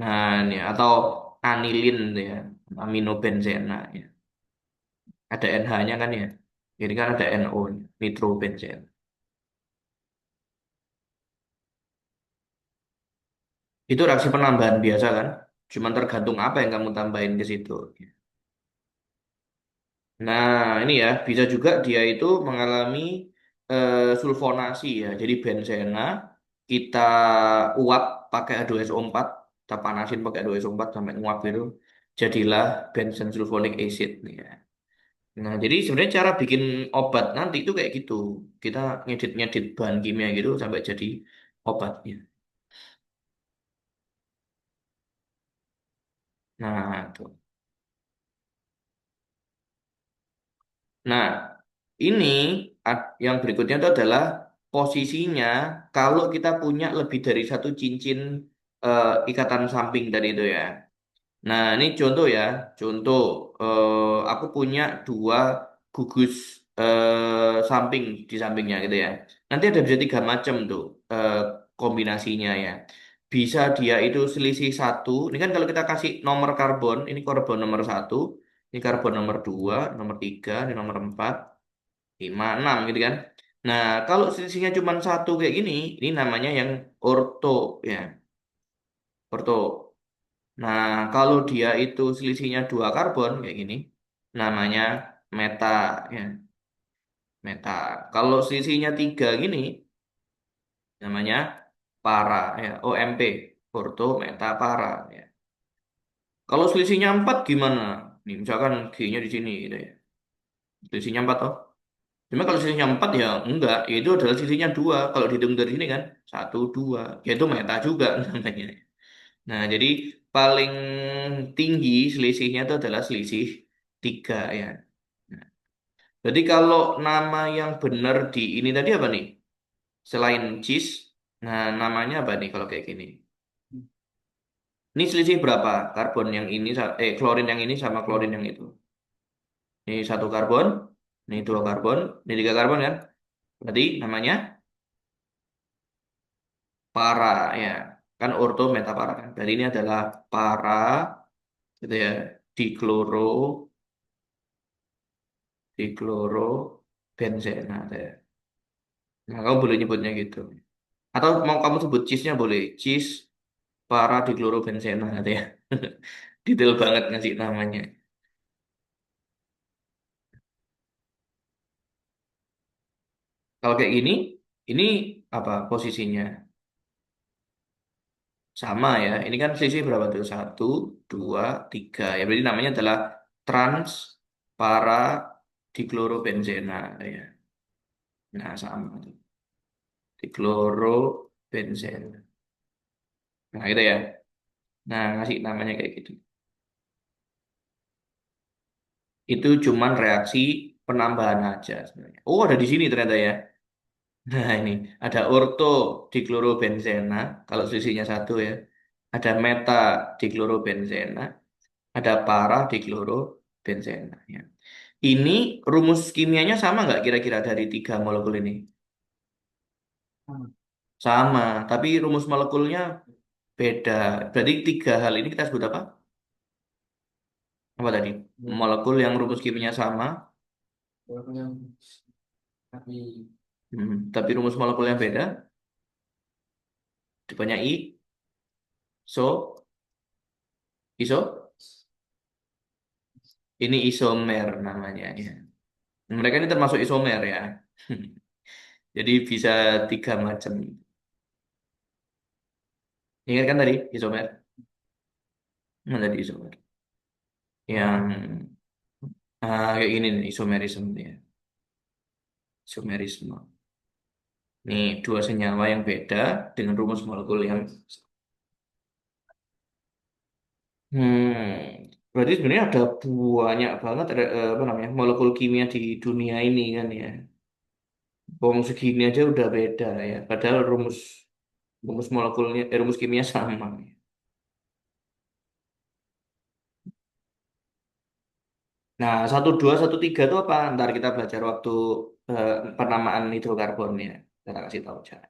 Nah, ini atau anilin tuh ya, aminobenzena ya. Ada NH-nya kan ya. Jadi kan ada NO-nya, nitrobenzena. Itu reaksi penambahan biasa kan? Cuman tergantung apa yang kamu tambahin ke situ. Nah, ini ya, bisa juga dia itu mengalami sulfonasi ya. Jadi benzena kita uap pakai H2SO4, kita panasin pakai H2SO4 sampai nguap gitu. Jadilah benzen sulfonic acid nih ya. Nah, jadi sebenarnya cara bikin obat nanti itu kayak gitu. Kita ngedit-ngedit bahan kimia gitu sampai jadi obatnya. Nah, tuh. Nah, ini yang berikutnya itu adalah posisinya kalau kita punya lebih dari satu cincin ikatan samping tadi itu ya. Nah, ini contoh ya. Contoh, aku punya dua gugus samping di sampingnya gitu ya. Nanti ada bisa tiga macam tuh eh, kombinasinya ya. Bisa dia itu selisih satu. Ini kan kalau kita kasih nomor karbon, ini karbon nomor satu, ini karbon nomor dua, nomor tiga, ini nomor empat, lima, enam gitu kan. Nah, kalau selisihnya cuma satu kayak gini, ini namanya yang orto ya, orto. Nah, kalau dia itu selisihnya dua karbon kayak gini, namanya meta ya, meta. Kalau selisihnya tiga gini, namanya para ya, OMP, orto meta para ya. Kalau selisihnya empat gimana? Nih, misalkan G-nya di sini gitu ya. Selisihnya empat toh. Cuma kalau selisihnya empat ya enggak, itu adalah selisihnya dua. Kalau dihitung dari sini kan, satu, dua, yaitu meta juga namanya. Nah, jadi paling tinggi selisihnya itu adalah selisih tiga ya. Nah, berarti kalau nama yang benar di ini tadi apa nih? Selain cheese, nah namanya apa nih kalau kayak gini? Ini selisih berapa? Karbon yang ini, klorin yang ini sama klorin yang itu. Ini satu karbon, ini dua karbon, ini tiga karbon kan? Berarti namanya para ya. Kan orto meta para kan. Berarti ini adalah para gitu ya. Dikloro, dikloro benzena ya. Nah, kamu boleh nyebutnya gitu. Atau mau kamu sebut cheese-nya boleh. Cheese para diklorobenzena gitu ya. Detail banget ngasih namanya. Kalau kayak gini, ini apa posisinya? Sama ya. Ini kan selisih berapa tuh? Satu, dua, tiga. Ya berarti namanya adalah trans para diklorobenzena ya. Nah, sama tuh. Diklorobenzena. Nah, gitu ya. Nah, ngasih namanya kayak gitu. Itu cuman reaksi penambahan aja sebenarnya. Oh, ada di sini ternyata ya. Nah, ini ada orto diklorobenzena kalau selisihnya satu ya. Ada meta diklorobenzena, ada para diklorobenzena ya. Ini rumus kimianya sama nggak kira-kira dari tiga molekul ini? Sama. Sama, tapi rumus molekulnya beda. Berarti tiga hal ini kita sebut apa? Apa tadi? Molekul yang rumus kimianya sama, Walaupun yang tapi tapi rumus molekulnya beda. Tipenya so, iso. Ini isomer namanya ya. Mereka ini termasuk isomer ya. Jadi bisa tiga macam. Ingat kan tadi isomer? Mana tadi isomer? Yang kayak gini nih isomerisme ya. Isomerisme. Nih dua senyawa yang beda dengan rumus molekul yang berarti sebenarnya ada banyak banget ada apa namanya molekul kimia di dunia ini kan ya. Bom segini aja udah beda ya. Padahal rumus Rumus molekulnya, rumus kimia sama. Nah, 1, 2, 1, 3 itu apa? Ntar kita belajar waktu penamaan hidrokarbonnya. Kita kasih tahu aja.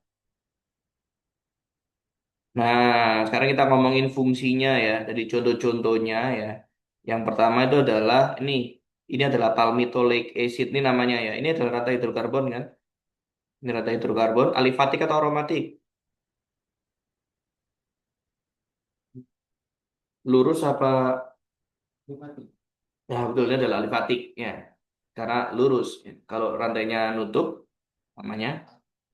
Nah, sekarang kita ngomongin fungsinya ya. Jadi contoh-contohnya ya. Yang pertama itu adalah ini. Ini adalah palmitoleic acid ini namanya ya. Ini adalah rata hidrokarbon kan? Ini rata hidrokarbon, alifatik atau aromatik? Lurus apa? Bupati. Nah, betulnya adalah alifatik ya. Karena lurus. Ya. Kalau rantainya nutup, namanya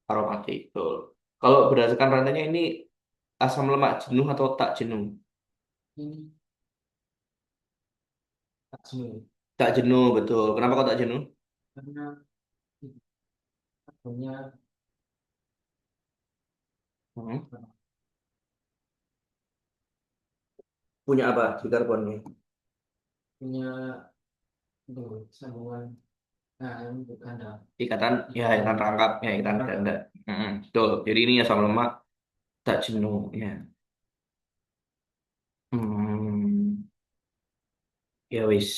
aromatik. Betul. Kalau berdasarkan rantainya ini asam lemak jenuh atau tak jenuh? Ini tak semua. Tak jenuh, betul. Kenapa kok tak jenuh? Karena punya Hmm. Punya apa di karbonnya? punya itu sambungan. Nah, ini bukan ada Ikatan, ya ikatan ikatan rangkap, ya ikatan rangka. ganda. Betul. Jadi ini asam lemak tak jenuh, ya. Hmm, ya wis.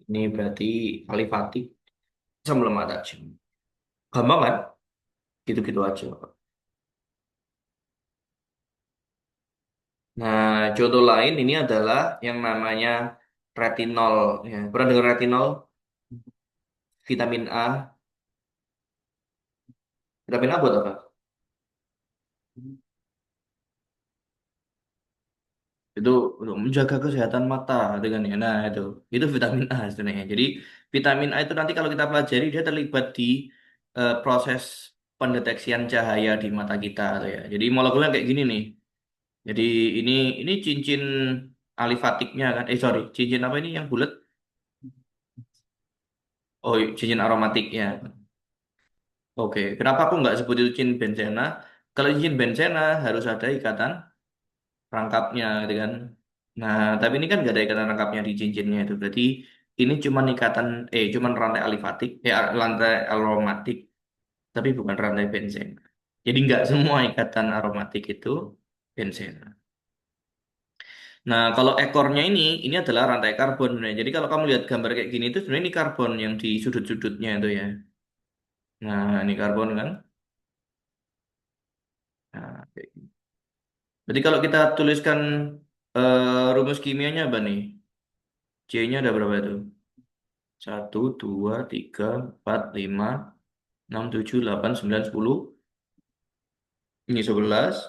Ini berarti alifatik asam lemak tak jenuh. Gampang kan? Gitu-gitu aja. Nah, contoh lain ini adalah yang namanya retinol. Ya. Pernah dengar retinol? Vitamin A. Vitamin A buat apa? Itu untuk menjaga kesehatan mata, gitu kan ya. Nah, itu vitamin A sebenarnya. Jadi, vitamin A itu nanti kalau kita pelajari dia terlibat di proses pendeteksian cahaya di mata kita, tuh ya. Jadi molekulnya kayak gini nih. Jadi ini ini cincin alifatiknya kan? Sorry, cincin apa ini yang bulat? Oh, cincin aromatiknya. Oke, kenapa aku nggak sebut itu cincin benzena? Kalau cincin benzena harus ada ikatan rangkapnya, gitu kan? Nah, tapi ini kan nggak ada ikatan rangkapnya di cincinnya itu. Berarti ini cuma cuman rantai alifatik, rantai aromatik, tapi bukan rantai benzena. Jadi nggak semua ikatan aromatik itu benzena. Nah, kalau ekornya ini adalah rantai karbon. Nah, jadi kalau kamu lihat gambar kayak gini itu sebenarnya ini karbon yang di sudut-sudutnya itu ya. Nah, ini karbon kan. Nah, kayak gini. Berarti kalau kita tuliskan rumus kimianya apa nih? C-nya ada berapa itu? 1, 2, 3, 4, 5, 6, 7, 8, 9, 10. Ini 11,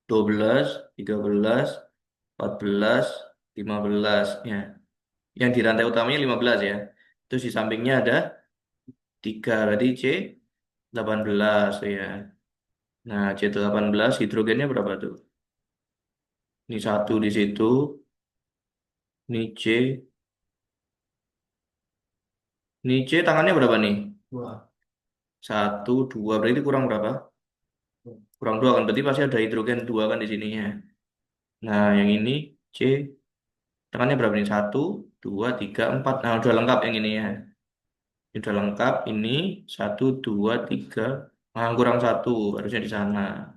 12, 13, 14, 15. Ya. Yang di rantai utamanya 15 ya. Terus di sampingnya ada 3. Berarti C 18 ya. Nah, C 18 hidrogennya berapa tuh? Ini satu di situ. Ini C. Ini C tangannya berapa nih? Dua. 1, 2. Berarti kurang berapa? Kurang 2 kan. Berarti pasti ada hidrogen 2 kan di sininya. Nah, yang ini C. Tangannya berapa nih? 1, 2, 3, 4. Nah, udah lengkap yang ini ya. Ini udah lengkap. Ini 1, 2, 3. Nah, kurang 1. Harusnya di sana.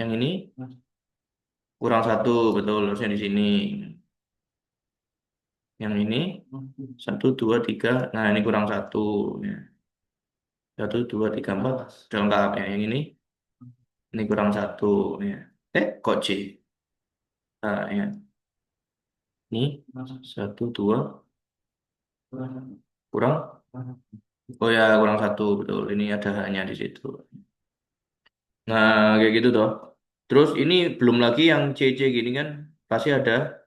Yang ini kurang 1. Betul. Harusnya di sini. Yang ini 1, 2, 3. Nah, ini kurang 1. Ya. 1, 2, 3, 4. Udah lengkap ya. Yang ini kurang 1. Ya. Kok C? Nah, ya. Ini 1, 2. Kurang. Oh ya, kurang 1. Betul. Ini ada hanya di situ. Nah, kayak gitu toh. Terus ini belum lagi yang CC gini kan pasti ada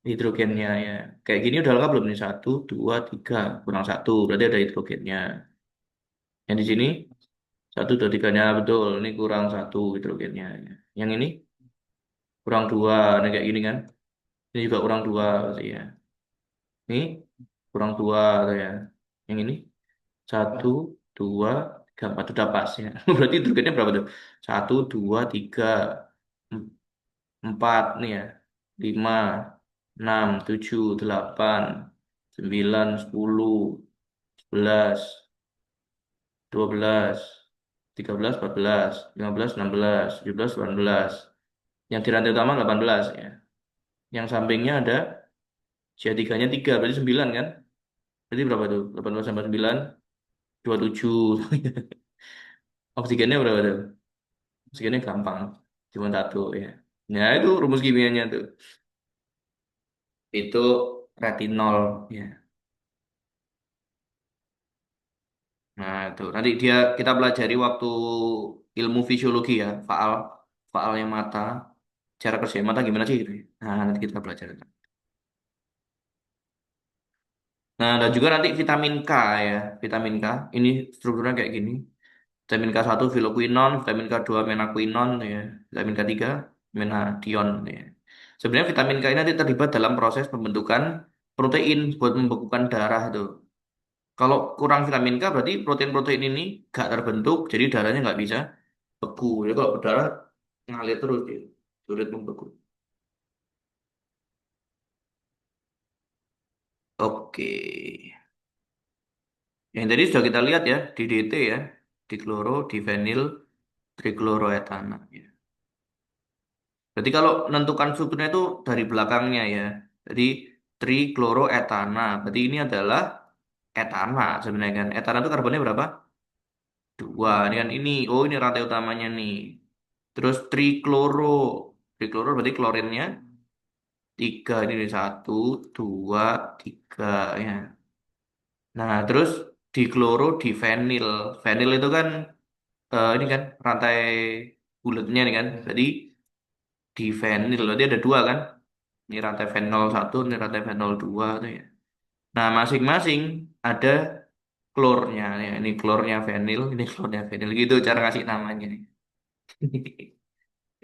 hidrogennya ya. Kayak gini udah lengkap belum nih? 1, 2, 3 kurang 1 berarti ada hidrogennya. Yang di sini 1, 2, 3-nya betul. Ini kurang 1 hidrogennya. Yang ini kurang 2. Nah, kayak gini kan. Ini juga kurang 2 berarti ya. Ini kurang 2 tuh ya. Yang ini 1, 2, 3, 4 udah pas ya. Berarti hidrogennya berapa tuh? 1, 2, 3, 4 nih ya. 5, 6, 7, 8, 9, 10, 11, 12. 13, 14, 15, 16, 17, 18. Yang di rantai utama 18 ya. Yang sampingnya ada C3-nya 3, berarti 9 kan? Berarti berapa tuh? 18 tambah 9, 27. Oksigennya berapa tuh? Oksigennya gampang. Cuma satu ya. Nah, itu rumus kimianya tuh. Itu retinol ya. Nah, itu nanti kita pelajari waktu ilmu fisiologi ya, faalnya mata, cara kerja mata gimana sih gitu ya. Nah, nanti kita pelajari. Nah, dan juga nanti vitamin K ya, vitamin K. Ini strukturnya kayak gini. Vitamin K1 filquinone, vitamin K2 menaquinone ya, vitamin K3 menadion ya. Sebenarnya vitamin K ini nanti terlibat dalam proses pembentukan protein buat membekukan darah tuh. Kalau kurang vitamin K berarti protein-protein ini gak terbentuk, jadi darahnya nggak bisa beku. Jadi kalau berdarah ngalir terus gitu, sulit membeku. Oke. Yang tadi sudah kita lihat ya, di DT ya, di kloro, di fenil, trichloroetana. Ya. Berarti kalau menentukan strukturnya itu dari belakangnya ya. Jadi trichloroetana. Berarti ini adalah etana sebenarnya kan. Etana itu karbonnya berapa? Dua. Ini kan ini. Oh ini rantai utamanya nih. Terus trichloro. Trichloro berarti klorinnya tiga. Ini satu, dua, tiga ya. Nah terus di kloro, di fenil. Fenil itu kan ini kan rantai bulatnya nih kan. Jadi di fenil berarti ada dua kan. Ini rantai fenol satu, ini rantai fenol dua tuh ya. Nah, masing-masing ada klornya. Ya, ini klornya fenil, ini klornya fenil. Gitu cara ngasih namanya nih.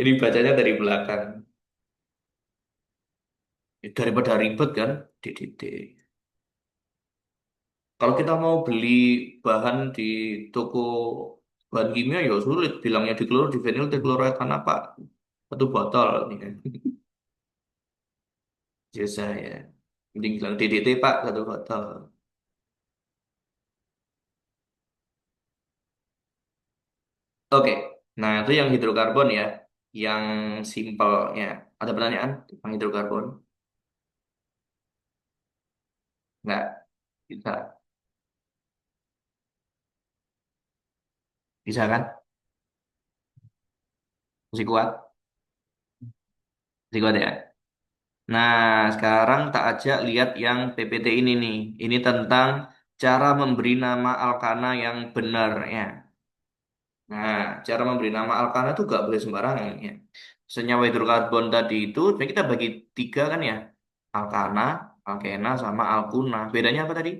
Ini bacanya dari belakang. Daripada ribet kan, DDT. Kalau kita mau beli bahan di toko bahan kimia, ya sulit. Bilangnya di klor, di fenil, di kloroethan apa? Satu botol. Nih kan. Jasa ya. Mending bilang DDT, Pak, satu botol. Oke, nah itu yang hidrokarbon ya, yang simpelnya. Ada pertanyaan tentang hidrokarbon? Nggak, bisa, bisa kan? Masih kuat, masih kuat ya. Nah, sekarang tak ajak lihat yang PPT ini nih. Ini tentang cara memberi nama alkana yang benar ya. Nah, cara memberi nama alkana itu nggak boleh sembarangan ya. Senyawa hidrokarbon tadi itu sebenarnya kita bagi tiga kan ya. Alkana, alkena, sama alkuna. Bedanya apa tadi?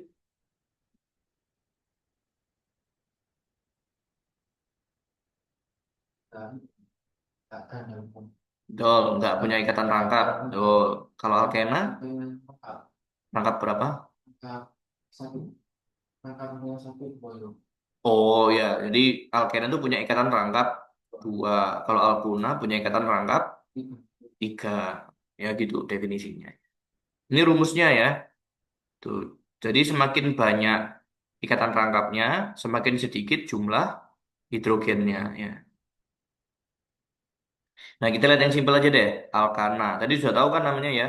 Dan tak ada pun. Dol, nggak punya ikatan rangkap. Dol. Kalau alkena, Apa yang lengkap? rangkap berapa? Lengkap satu. Lengkap dua satu bolong. Oh ya, jadi alkena itu punya ikatan rangkap dua. Kalau alkuna punya ikatan rangkap Tiga. tiga. Ya gitu definisinya. Ini rumusnya ya. Tuh. Jadi semakin banyak ikatan rangkapnya, semakin sedikit jumlah hidrogennya. Ya. Nah, kita lihat yang simpel aja deh. Alkana. Tadi sudah tahu kan namanya ya.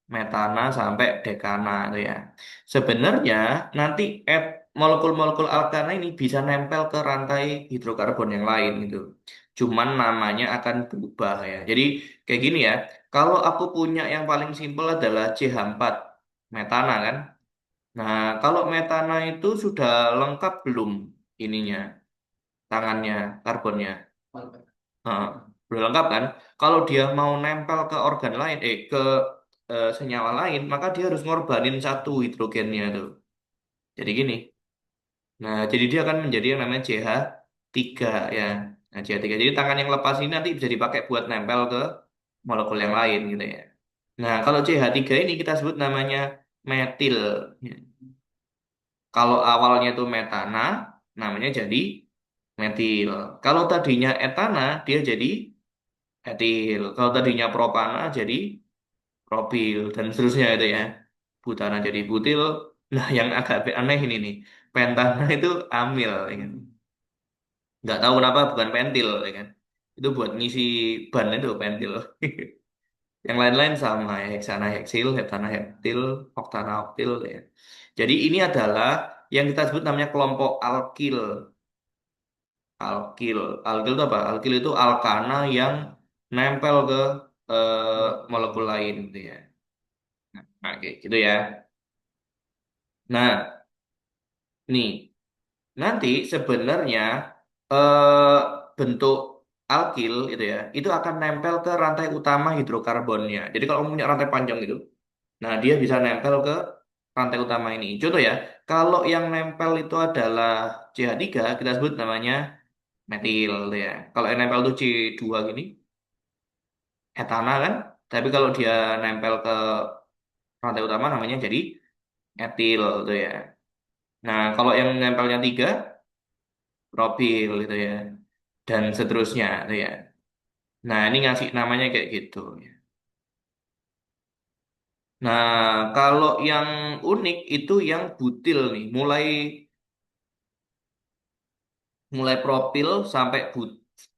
Metana sampai dekana itu ya. Sebenarnya nanti molekul-molekul alkana ini bisa nempel ke rantai hidrokarbon yang lain gitu. Cuman namanya akan berubah ya. Jadi kayak gini ya. Kalau aku punya yang paling simpel adalah CH4 metana kan. Nah, kalau metana itu sudah lengkap belum ininya, tangannya, karbonnya? Nah, udah lengkap kan? Kalau dia mau nempel ke organ lain, ke senyawa lain, maka dia harus ngorbanin satu hidrogennya tuh. Jadi gini. Nah, jadi dia akan menjadi yang namanya CH3 ya. Nah, CH3. Jadi tangan yang lepas ini nanti bisa dipakai buat nempel ke molekul yang lain gitu ya. Nah, kalau CH3 ini kita sebut namanya metil. Ya. Kalau awalnya itu metana, namanya jadi metil. Kalau tadinya etana, dia jadi etil. Kalau tadinya propana jadi propil dan seterusnya itu ya. Butana jadi butil. Nah, yang agak aneh ini nih. Pentana itu amil. Ya. Nggak tahu kenapa bukan pentil, ya kan? Itu buat ngisi ban itu pentil. Yang lain-lain sama ya, heksana heksil, heptana heptil, oktana oktil ya. Jadi ini adalah yang kita sebut namanya kelompok alkil. Alkil. Alkil itu apa? Alkil itu alkana yang nempel ke molekul lain gitu ya. Nah, kayak gitu ya. Nah, nih, nanti sebenarnya eh, bentuk alkil itu ya, itu akan nempel ke rantai utama hidrokarbonnya. Jadi kalau kamu punya rantai panjang itu, nah dia bisa nempel ke rantai utama ini. Contoh ya, kalau yang nempel itu adalah CH3, kita sebut namanya metil gitu ya. Kalau yang nempel itu C2 gini, etana kan. Tapi kalau dia nempel ke rantai utama namanya jadi etil gitu ya. Nah, kalau yang nempelnya 3, propil gitu ya. Dan seterusnya gitu ya. Nah, ini ngasih namanya kayak gitu ya. Nah, kalau yang unik itu yang butil nih, mulai mulai propil sampai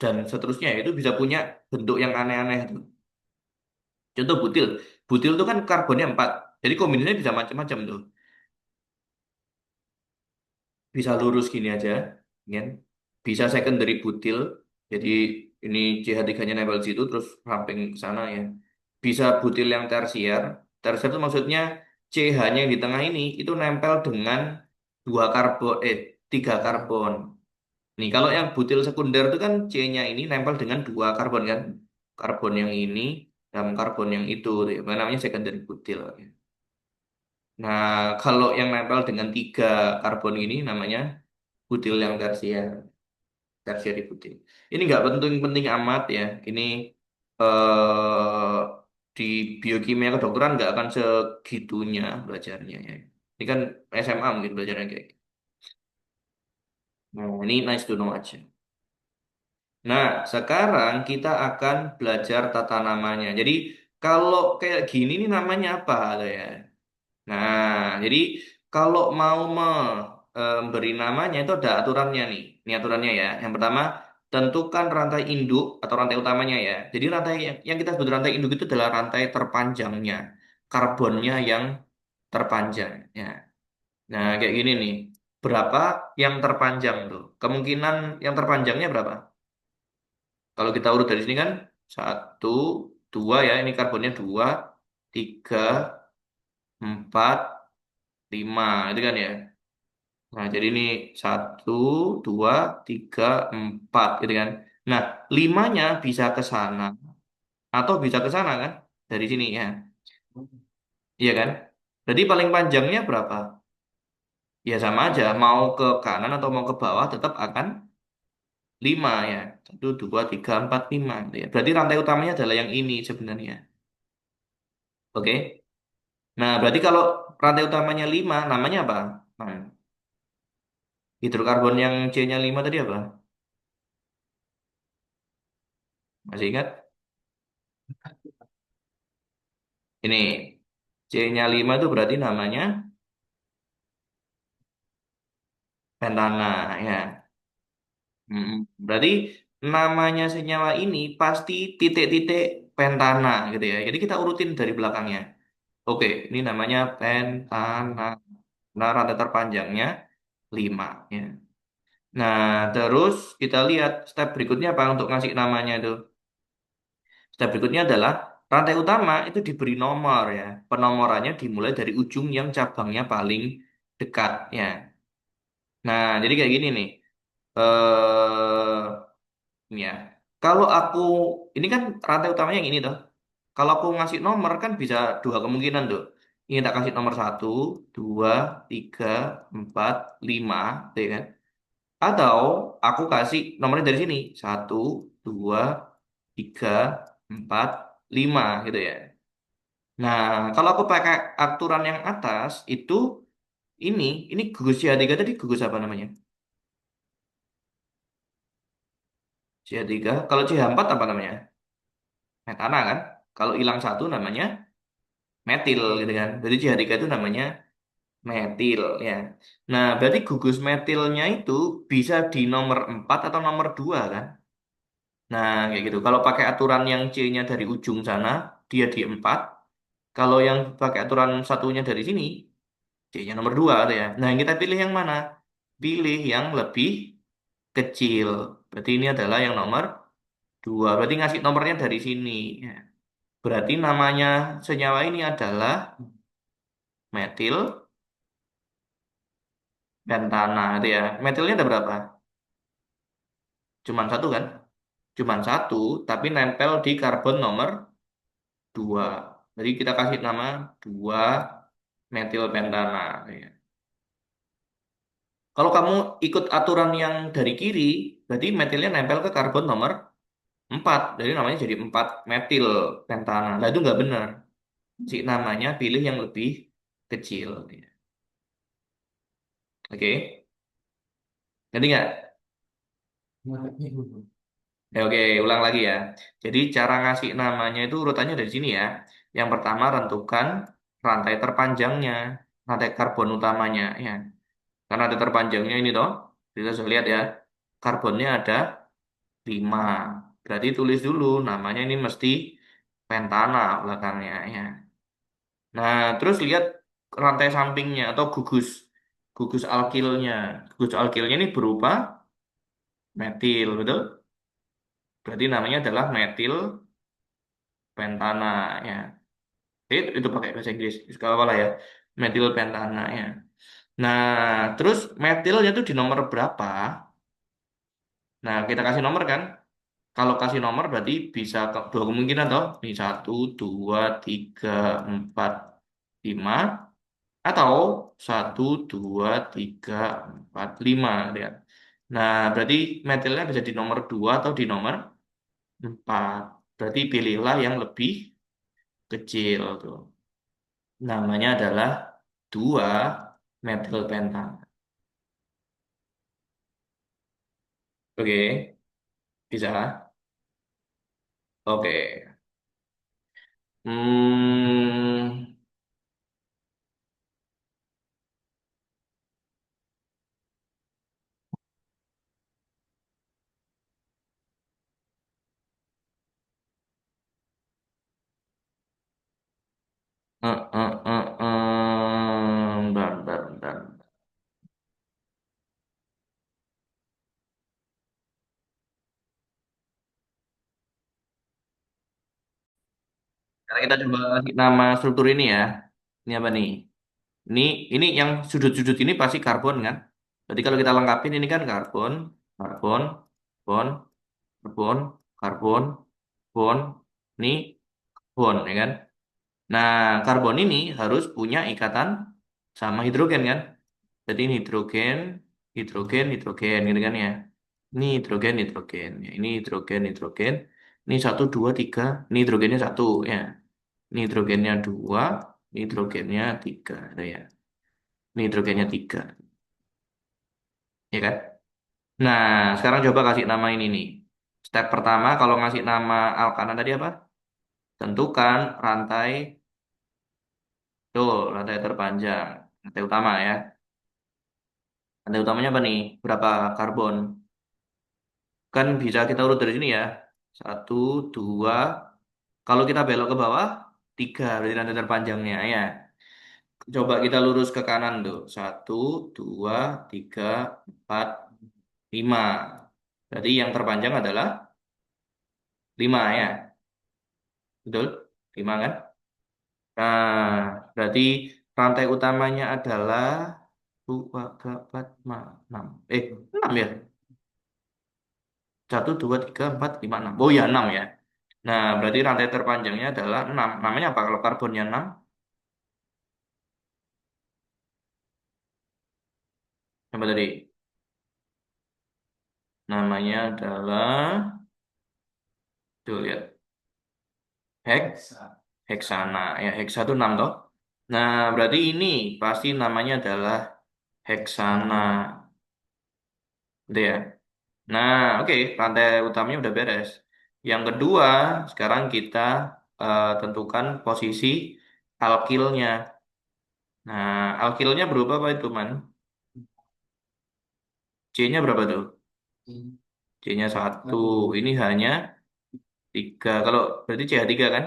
dan seterusnya itu bisa punya bentuk yang aneh-aneh tuh. Contoh butil. Butil itu kan karbonnya 4. Jadi kombinasinya bisa macam-macam tuh. Bisa lurus gini aja, kan? Bisa secondary butil. Jadi ini CH3-nya nempel di situ terus ramping ke sana ya. Bisa butil yang tersier. Tersier itu maksudnya CH-nya yang di tengah ini itu nempel dengan 3 karbon. Nih, kalau yang butil sekunder itu kan C-nya ini nempel dengan 2 karbon kan. Karbon yang ini dan karbon yang itu, ya. Namanya secondary butil. Nah, kalau yang nempel dengan 3 karbon ini namanya butil yang tersier, tersier butil. Ini nggak penting-penting amat ya. Ini eh, di biokimia kedokteran nggak akan segitunya belajarnya ya. Ini kan SMA mungkin belajarnya kayak gitu. Nah, ini nice to know aja. Nah, sekarang kita akan belajar tata namanya. Jadi, kalau kayak gini nih namanya apa tuh ya? Nah, jadi kalau mau memberi namanya itu ada aturannya nih. Ini aturannya ya. Yang pertama, tentukan rantai induk atau rantai utamanya ya. Jadi rantai yang kita sebut rantai induk itu adalah rantai terpanjangnya. Karbonnya yang terpanjang ya. Nah, kayak gini nih. Berapa yang terpanjang tuh? Kemungkinan yang terpanjangnya berapa? Kalau kita urut dari sini kan 1, 2 ya, ini karbonnya 2, 3, 4, 5, itu kan ya. Nah, jadi ini 1, 2, 3, 4, gitu kan. Nah, limanya bisa ke sana atau bisa ke sana kan? Dari sini ya, iya kan? Jadi paling panjangnya berapa? Ya sama aja, mau ke kanan atau mau ke bawah tetap akan 5 ya. 1, 2, 3, 4, 5. Ya. Berarti rantai utamanya adalah yang ini sebenarnya. Oke? Nah, berarti kalau rantai utamanya 5, namanya apa? Nah, hidrokarbon yang C-nya 5 tadi apa? Masih ingat? Ini C-nya 5 itu berarti namanya pentana ya. Berarti namanya senyawa ini pasti titik-titik pentana gitu ya. Jadi kita urutin dari belakangnya. Oke, ini namanya pentana. Nah, rantai terpanjangnya 5 ya. Nah, terus kita lihat step berikutnya apa untuk ngasih namanya itu. Step berikutnya adalah rantai utama itu diberi nomor ya. Penomorannya dimulai dari ujung yang cabangnya paling dekat ya. Nah, jadi kayak gini nih. Ini ya. Kalau aku ini kan rantai utamanya yang ini tuh. Kalau aku ngasih nomor kan bisa 2 kemungkinan tuh. Ini tak kasih nomor 1, 2, 3, 4, 5, tuh ya kan? Atau aku kasih nomornya dari sini 1, 2, 3, 4, 5 gitu ya. Nah, kalau aku pakai aturan yang atas itu ini ini gugus CH3 tadi gugus apa namanya? CH3. Kalau CH4 apa namanya? Metana kan? Kalau hilang satu namanya metil gitu kan. Jadi CH3 itu namanya metil ya. Nah, berarti gugus metilnya itu bisa di nomor 4 atau nomor 2 kan? Nah, kayak gitu. Kalau pakai aturan yang C-nya dari ujung sana, dia di 4. Kalau yang pakai aturan satunya dari sini, C-nya nomor 2 tuh ya. Nah, yang kita pilih yang mana? Pilih yang lebih kecil. Berarti ini adalah yang nomor 2. Berarti ngasih nomornya dari sini. Ya. Berarti namanya senyawa ini adalah metil pentana itu ya. Metilnya ada berapa? Cuman satu kan? Cuman satu, tapi nempel di karbon nomor 2. Jadi kita kasih nama 2 metil pentana. Ya. Kalau kamu ikut aturan yang dari kiri, berarti metilnya nempel ke karbon nomor 4. Jadi namanya jadi 4 metil pentana. Nah itu nggak benar. Si namanya pilih yang lebih kecil. Ya. Oke, ngerti nggak? Oke, ulang lagi ya. Jadi cara ngasih namanya itu urutannya dari sini ya. Yang pertama tentukan rantai terpanjangnya, rantai karbon utamanya ya. Karena rantai terpanjangnya ini toh, kita sudah lihat ya. Karbonnya ada 5. Berarti tulis dulu namanya ini mesti pentana belakangnya ya. Nah, terus lihat rantai sampingnya atau gugus gugus alkilnya. Gugus alkilnya ini berupa metil, betul? Berarti namanya adalah metil pentana ya. Itu pakai bahasa Inggris, kalau apa lah ya. Metil pentana ya. Nah, terus metilnya itu di nomor berapa? Nah, kita kasih nomor kan? Kalau kasih nomor berarti bisa dua kemungkinan toh. Ini 1, 2, 3, 4, 5 atau 1, 2, 3, 4, 5 ya. Nah, berarti metilnya bisa di nomor 2 atau di nomor 4. Berarti pilihlah yang lebih kecil tuh. Namanya adalah 2 metil pentan. Oke, bisa. Oke. Hmm, bentar, bentar, bentar. Sekarang kita coba kasih nama struktur ini ya. Ini apa nih? Ini ini yang sudut-sudut ini pasti karbon kan? Jadi kalau kita lengkapin ini kan karbon, karbon, karbon, karbon, karbon, karbon, ini karbon ya kan? Nah, karbon ini harus punya ikatan sama hidrogen kan? Jadi ini hidrogen, hidrogen, hidrogen gitu kan ya? Ini hidrogen, hidrogen, ya. Ini hidrogen, hidrogen. Ini 1, 2, 3. Ini hidrogennya 1 ya. Ini hidrogennya 2, ini hidrogennya 3, ada ya. Ini hidrogennya 3, ya kan? Nah, sekarang coba kasih nama ini nih. Step pertama kalau ngasih nama alkana tadi apa? Tentukan rantai, tuh, rantai terpanjang, rantai utama ya. Rantai utamanya apa nih? Berapa karbon? Kan bisa kita urut dari sini ya. 1, 2. Kalau kita belok ke bawah, 3 berarti rantai terpanjangnya ya. Coba kita lurus ke kanan tuh. 1, 2, 3, 4, 5. Berarti yang terpanjang adalah 5 ya. Betul? 5 kan? Nah, berarti rantai utamanya adalah 2, 3, 4, 5, 6. 6 ya? 1, 2, 3, 4, 5, 6. Oh ya, 6 ya. Nah, berarti rantai terpanjangnya adalah 6. Namanya apa kalau karbonnya 6? Apa tadi? Namanya adalah, tuh lihat. Heksana ya, heksa itu 6 toh. Nah, berarti ini pasti namanya adalah heksana, gitu ya. Nah, oke, rantai utamanya udah beres. Yang kedua, sekarang kita tentukan posisi alkilnya. Nah, alkilnya berubah apa itu, Man? C-nya berapa tuh? C-nya satu. Ini hanya tiga. Kalau berarti CH3 kan?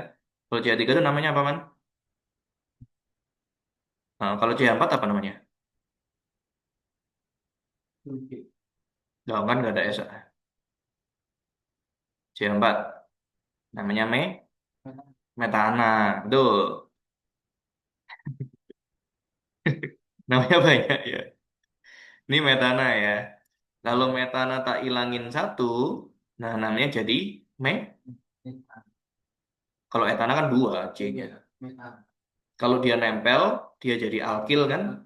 Kalau CH3 itu namanya apa, Man? Nah, kalau CH4 apa namanya? Jangan kan nggak ada S. CH4. Namanya metana. Betul. Namanya banyak ya. Ini metana ya. Kalau metana tak ilangin satu, nah namanya jadi me. Kalau etana kan dua C-nya. Kalau dia nempel, dia jadi alkil kan?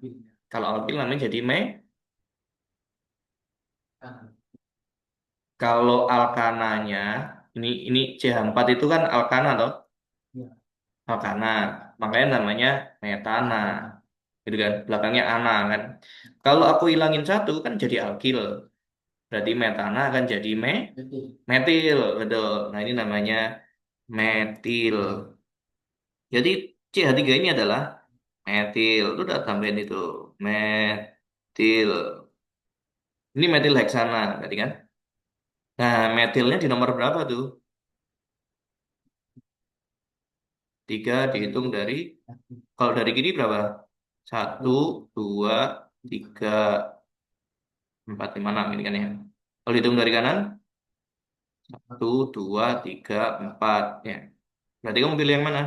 Kalau alkil namanya jadi me. Kalau alkananya, ini CH4 itu kan alkana toh, alkana. Makanya namanya metana, gitu kan? Belakangnya ana kan. Kalau aku hilangin satu kan jadi alkil. Berarti metana akan jadi metil, betul. Nah ini namanya metil. Jadi CH3 ini adalah metil. Lu udah tambahin itu metil. Ini metil heksana, berarti kan? Nah, metilnya di nomor berapa tuh? Tiga dihitung dari, kalau dari kiri berapa? Satu, dua, tiga, empat, lima, enam ini kan ya. Kalau dihitung dari kanan, satu, dua, tiga, empat ya. Berarti kamu pilih yang mana?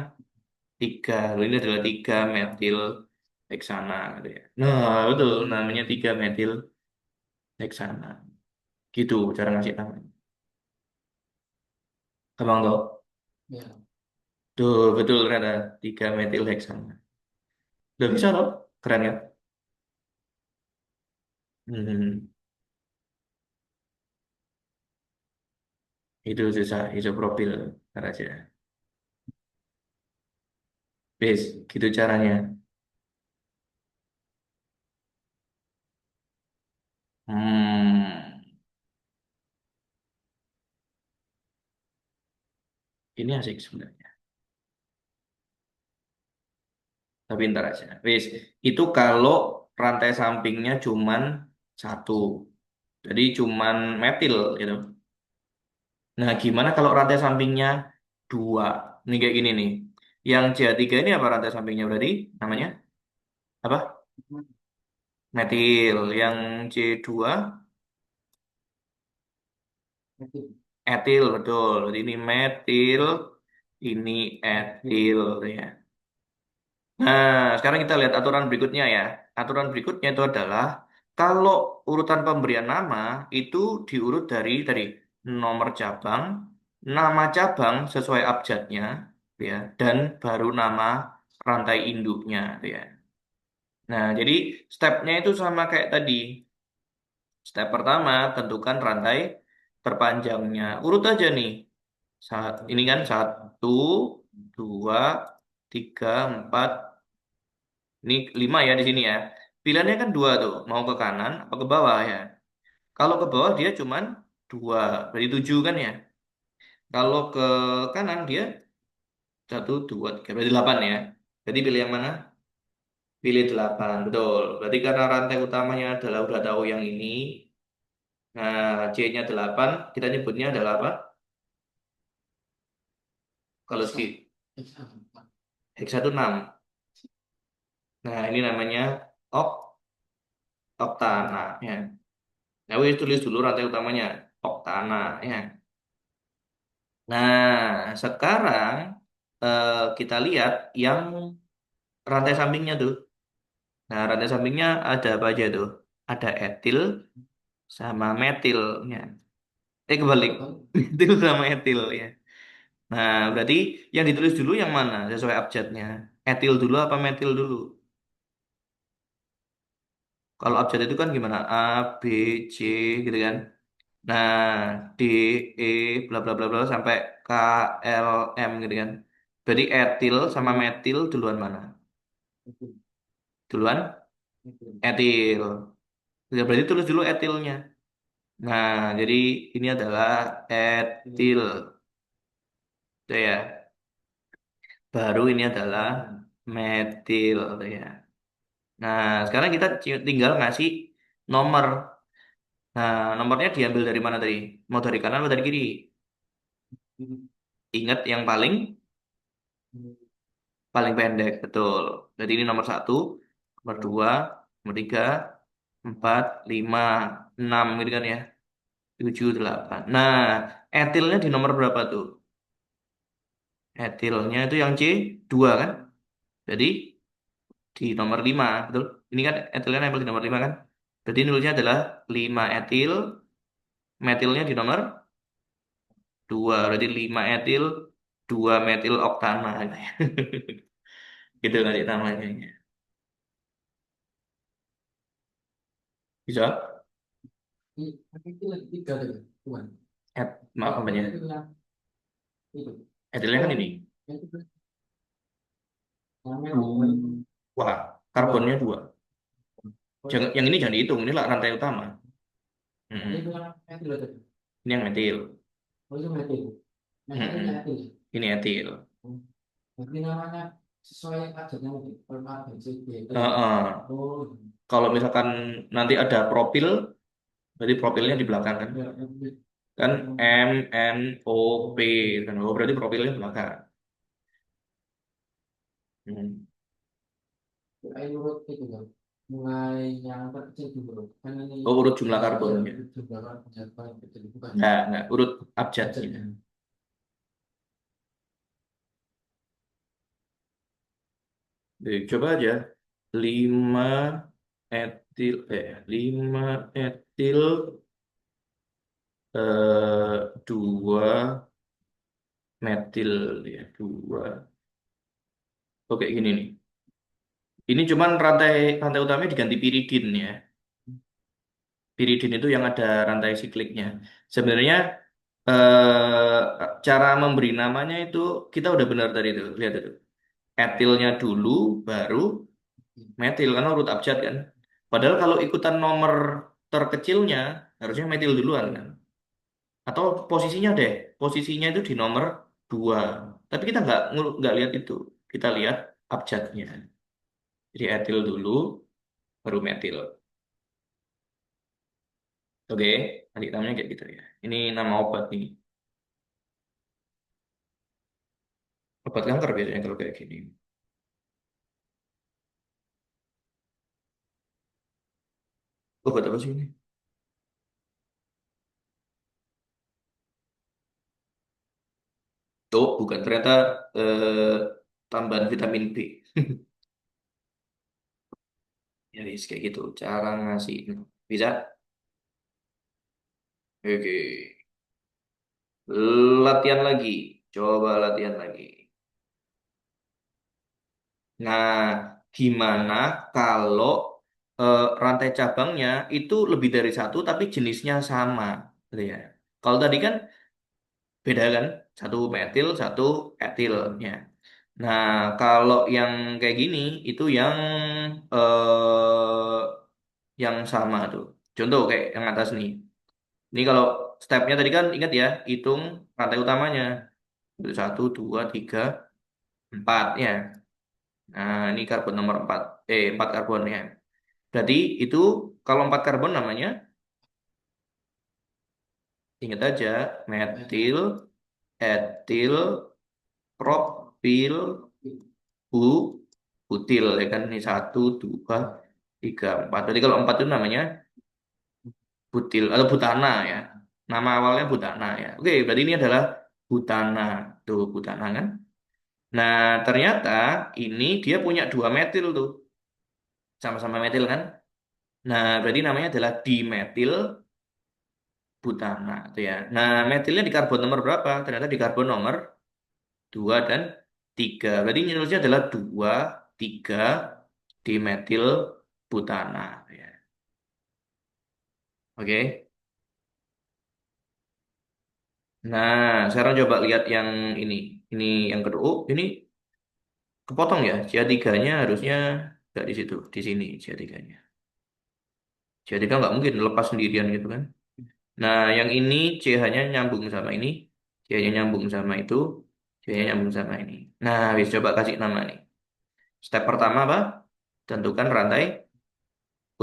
Tiga. Lalu ini adalah tiga metil heksana gitu ya. Nah, betul namanya tiga metil heksana. Gitu cara ngasih tahu. Gampang toh? Tuh, betul ternyata tiga metil heksana. Udah bisa toh? Keren ya? Hmm, itu susah, isopropil aja. Bis, gitu caranya. Hmm, ini asik sebenarnya. Tapi ntar aja. Bis, itu kalau rantai sampingnya cuman satu. Jadi cuman metil gitu. Nah, gimana kalau rantai sampingnya dua? Ini kayak gini nih. Yang CH3 ini apa rantai sampingnya berarti? Namanya apa? Metil. Yang C2 etil, betul. Jadi ini metil, ini etil ya. Nah, sekarang kita lihat aturan berikutnya ya. Aturan berikutnya itu adalah kalau urutan pemberian nama itu diurut dari nomor cabang, nama cabang sesuai abjadnya, ya, dan baru nama rantai induknya, ya. Nah, jadi stepnya itu sama kayak tadi. Step pertama, tentukan rantai terpanjangnya. Urut aja nih. Saat ini kan satu, dua, tiga, empat, ini lima ya di sini ya. Pilihannya kan dua tuh, mau ke kanan atau ke bawah ya. Kalau ke bawah dia cuman dua, berarti tujuh kan ya. Kalau ke kanan dia satu, dua, tiga, berarti delapan ya. Jadi pilih yang mana? Pilih delapan, betul. Berarti karena rantai utamanya adalah udah tahu yang ini. Nah, C-nya delapan, kita nyebutnya adalah apa? Kalau si hexa itu enam. Nah, ini namanya ok, oktana ya. Nah, wis tulis dulu rantai utamanya, oktana ya. Nah, sekarang kita lihat yang rantai sampingnya tuh. Nah, rantai sampingnya ada apa aja tuh? Ada etil sama metilnya. Kebalik. Metil sama etil ya. Nah, berarti yang ditulis dulu yang mana sesuai abjadnya? Etil dulu apa metil dulu? Kalau abjad itu kan gimana? A, B, C gitu kan. Nah, D, E, bla bla bla bla sampai K, L, M gitu kan. Berarti etil sama metil duluan mana? Duluan etil. Ya, berarti tulis dulu etilnya. Nah, jadi ini adalah etil. Itu ya. Baru ini adalah metil ya. Nah, sekarang kita tinggal ngasih nomor. Nah, nomornya diambil dari mana tadi? Mau dari kanan atau dari kiri? Ingat yang paling paling pendek, betul. Jadi ini nomor satu, nomor dua, nomor tiga, empat, lima, enam gitu kan ya. Tujuh, delapan. Nah, etilnya di nomor berapa tuh? Etilnya itu yang C dua kan? Jadi di nomor lima, betul? Ini kan etilnya nempel di nomor lima kan? Jadi nulisnya adalah 5 etil, metilnya di nomor dua. Berarti 5 etil, 2 metil oktana. Gitu nanti namanya. Bisa? Itu lagi tiga deh, Tuhan. Maaf Etilnya apanya? itu yang itu. Etilnya kan ini. Itu namanya Wah, dua. karbonnya dua. Jangan, yang ini jangan dihitung, ini lah rantai utama. Ini itu Mm-mm. yang etil tadi. Ini yang metil. Oh itu metil. Mm-mm. Metilnya etil. Ini etil. Jadi namanya sesuai aja nanti. Per A, B, C, D, itu ya. Heeh. Oh, Kalau misalkan nanti ada propil, berarti propilnya di belakang kan? ya, etil. Kan Hmm. M, N, O, P. Kan? Oh, berarti propilnya belakang. Hmm. Ayo urut itu kan. Mulai yang terkecil dulu. Kan ini Oh, urut jumlah ya karbonnya. jumlah kan paling kecil bukan Nggak, urut abjadnya. budgetnya. Jadi, coba aja. 5 etil, 5 etil, 2 metil, ya, 2. Oke, gini nih. Ini cuman rantai rantai utamanya diganti piridin ya. Piridin itu yang ada rantai sikliknya. Sebenarnya cara memberi namanya itu kita udah benar tadi itu. Lihat itu. Etilnya dulu, baru metil karena urut abjad kan. Padahal kalau ikutan nomor terkecilnya harusnya metil duluan kan. Atau posisinya deh, posisinya itu di nomor 2. Tapi kita nggak lihat itu. Kita lihat abjadnya. Jadi etil dulu, baru metil. Oke, nanti namanya kayak gitu ya. Ini nama obat nih. Obat kanker biasanya kalau kayak gini. Obat apa sih ini? Oh, bukan. Ternyata eh, tambahan vitamin B. Ya, wis, kayak gitu. Cara ngasih. Bisa? Oke. Latihan lagi. Coba latihan lagi. Nah, gimana kalau rantai cabangnya itu lebih dari satu tapi jenisnya sama, gitu ya. Kalau tadi kan beda kan, satu metil, satu etil, ya. Nah, kalau yang kayak gini itu yang sama tuh. Contoh kayak yang atas nih. Ini kalau stepnya tadi kan ingat ya, hitung rantai utamanya. Itu satu, dua, tiga, empat ya. Nah, ini karbon nomor empat. 4 karbon ya. Berarti itu kalau 4 karbon namanya, ingat aja, metil, etil, propil, bu, butil ya kan. Ini satu, dua, tiga, empat. Berarti kalau empat itu namanya butil atau butana ya. Nama awalnya butana ya. Oke, berarti ini adalah butana. Tuh, butana kan. Nah, ternyata ini dia punya 2 metil tuh. Sama-sama metil kan. Nah, berarti namanya adalah dimetil butana tuh ya. Nah, metilnya di karbon nomor berapa? Ternyata di karbon nomor 2 dan 3. Berarti nulisnya adalah 2 3 dimetil butana ya. Oke. Nah, sekarang coba lihat yang ini. Ini yang kedua. Oh, ini kepotong ya. CH3-nya harusnya nggak di situ, di sini CH3-nya. CH3 nggak mungkin lepas sendirian gitu kan. Nah, yang ini CH-nya nyambung sama ini, CH-nya nyambung sama itu, CH-nya nyambung sama ini. Nah, bisa coba kasih nama nih. Step pertama apa? tentukan rantai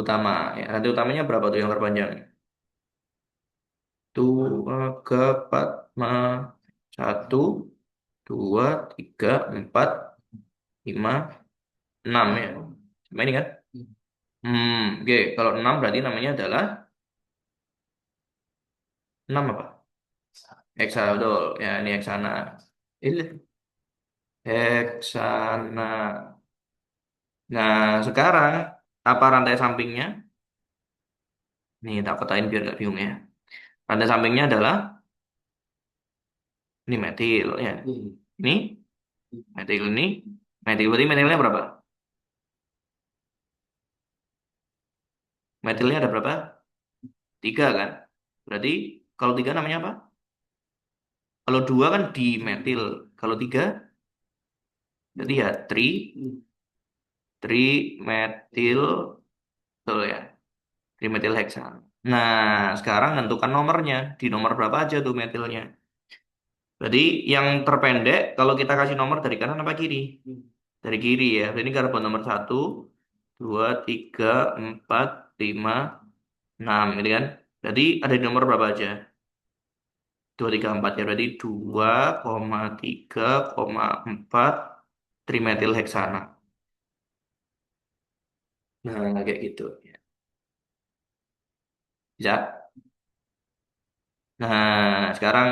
utama. Ya, rantai utamanya berapa tuh yang terpanjang? Dua, ke empat, lima, satu, dua, tiga, empat, lima, enam ya. Sama ini kan? Oke. Kalau enam berarti namanya adalah enam apa? Heksa, betul. Ya, ini heksana. Ini heksana. Nah, sekarang apa rantai sampingnya? Nih, tak kotain biar gak bingung ya. Rantai sampingnya adalah ini metil ya. Ini metil ini. Metil berarti metilnya berapa? Metilnya ada berapa? Tiga kan? Berarti kalau tiga namanya apa? Kalau dua kan dimetil. Kalau tiga berarti ya trimetil, betul ya. Trimetil heksan. Nah, sekarang tentukan nomornya. Di nomor berapa aja tuh metilnya? Berarti yang terpendek kalau kita kasih nomor dari kanan apa kiri? Dari kiri ya. Berarti ini karbon nomor satu, dua, tiga, empat, lima, enam, gitu kan? Berarti ada di nomor berapa aja? Dua, tiga, empat ya. Berarti dua, koma tiga, koma empat trimetil heksana. Nah, kayak gitu. Bisa. Nah, sekarang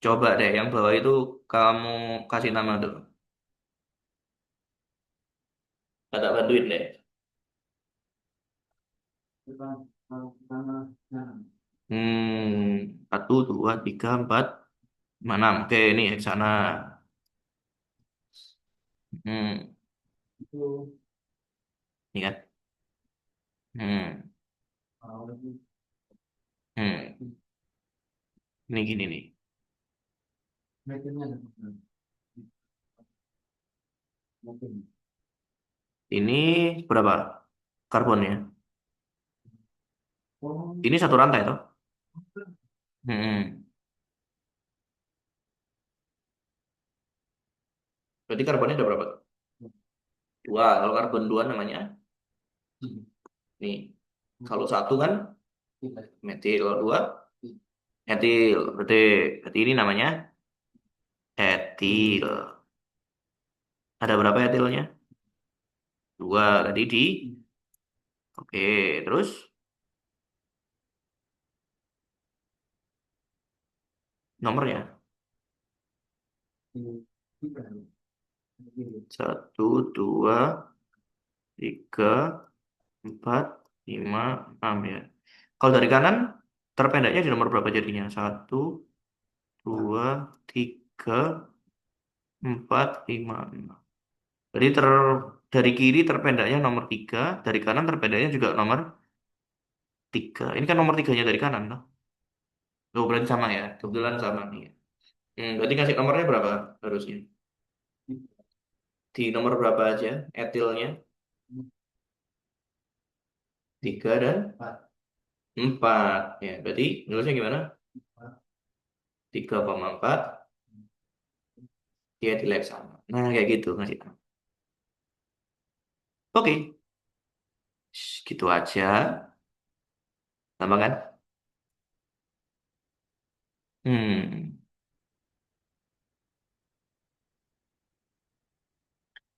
coba deh yang bawah itu kamu kasih nama dulu. Tak bantuin deh. Satu, dua, tiga, empat, lima, enam. Oke, ini heksana. Hmm, ini kan. Hmm, hmm. Ini gini nih. Ini berapa karbonnya? Ini satu rantai toh? Hmm. Berarti karbonnya ada berapa tuh? Dua. Kalau karbon dua namanya nih. Kalau satu kan metil, kalau dua etil. Berarti ini namanya etil. Ada berapa etilnya? Dua tadi di. Oke, terus nomornya satu, dua, tiga, empat, lima, enam ya. Kalau dari kanan terpendeknya di nomor berapa jadinya? Satu, dua, tiga, empat, lima, enam. Jadi dari kiri terpendeknya nomor tiga, dari kanan terpendeknya juga nomor tiga. Ini kan nomor tiganya dari kanan, loh. Tuh, berarti sama ya. Kebetulan sama nih. Berarti kasih nomornya berapa harusnya? Di nomor berapa aja etilnya? Tiga dan empat. Ya, berarti nulisnya gimana? 3,4 dia etil sama. Nah, kayak gitu ngasih tahu. Oke, gitu aja. Gampang kan? Hmm.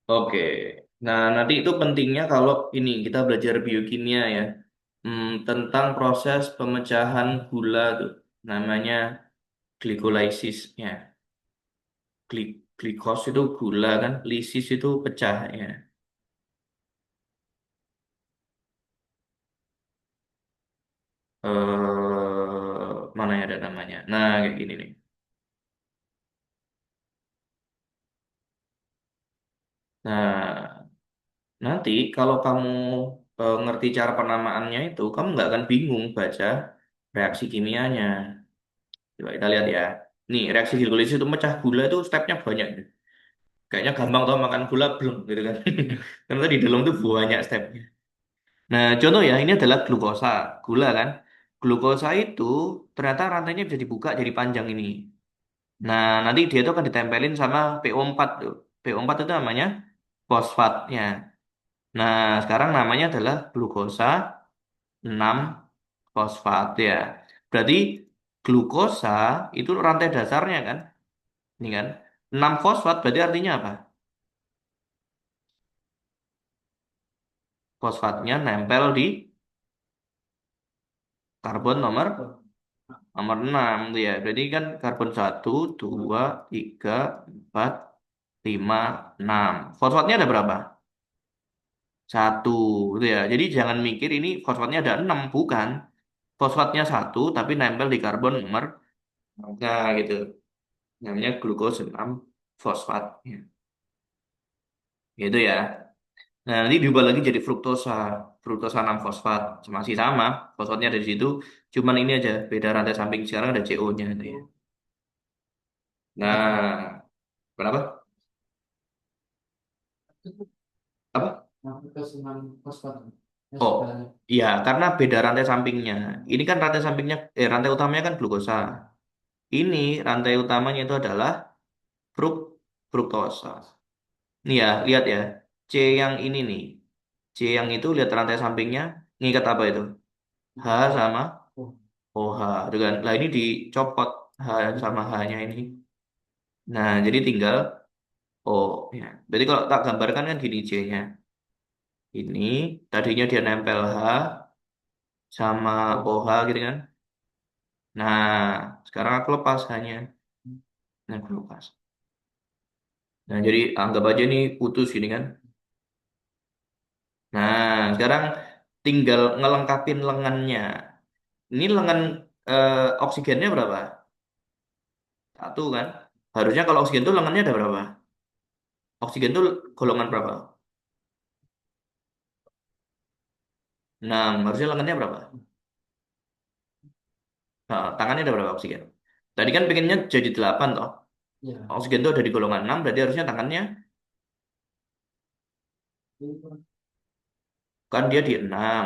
Oke. Nah, nanti itu pentingnya kalau ini kita belajar biokimia ya. Tentang proses pemecahan gula tuh. Namanya glikolisis ya. Glikos itu gula kan, lisis itu pecah ya. Mana ya ada namanya. Nah, kayak gini nih. Nah, nanti kalau kamu ngerti cara penamaannya itu, kamu nggak akan bingung baca reaksi kimianya. Coba kita lihat ya. Nih, reaksi glikolisis itu mecah gula itu stepnya banyak. Kayaknya gampang tau makan gula belum gitu kan. Karena di dalam tuh banyak stepnya. Nah, contoh ya, ini adalah glukosa, gula kan. Glukosa itu ternyata rantainya bisa dibuka jadi panjang ini. Nah, nanti dia itu akan ditempelin sama PO4 tuh. PO4 itu namanya fosfatnya. Nah, sekarang namanya adalah glukosa 6 fosfat ya. Berarti glukosa itu rantai dasarnya kan? Ini kan. 6 fosfat berarti artinya apa? Fosfatnya nempel di karbon nomor 6 tuh ya. Berarti kan karbon 1, 2, 3, 4, 5, 6. Fosfatnya ada berapa? Satu gitu ya. Jadi jangan mikir ini fosfatnya ada 6, bukan. Fosfatnya satu tapi nempel di karbon nomor 3 gitu. Namanya glukosa 6 fosfat. Ya. Gitu ya. Nah, nanti diubah lagi jadi fruktosa. Fruktosa 6 fosfat. Masih sama. Fosfatnya ada di situ. Cuman ini aja. Beda rantai samping. Sekarang ada CO-nya. Gitu ya. Nah, kenapa? Apa? Afrika senang fosfat. Ya Oh, sudah. iya. Karena beda rantai sampingnya. Ini kan rantai sampingnya, rantai utamanya kan glukosa. Ini rantai utamanya itu adalah fruk fruktosa. Nih ya, lihat ya. C yang ini nih. C yang itu lihat rantai sampingnya. Ngikat apa itu? H sama Oh, OH. Itu kan. Nah, ini dicopot H sama H-nya ini. Nah, jadi tinggal O. Ya. Berarti kalau tak gambarkan kan gini C-nya. Ini tadinya dia nempel H sama OH gitu kan. Nah, sekarang aku lepas H-nya. Nah, aku lepas. Nah, jadi anggap aja ini putus gini kan. Nah, sekarang tinggal ngelengkapin lengannya. Ini lengan oksigennya berapa? Satu kan? Harusnya kalau oksigen itu lengannya ada berapa? Oksigen itu golongan berapa? 6. Harusnya lengannya berapa? Nah, tangannya ada berapa oksigen? Tadi kan pengennya jadi 8 toh. ya. Oksigen itu ada di golongan 6, berarti harusnya tangannya kan dia di 6.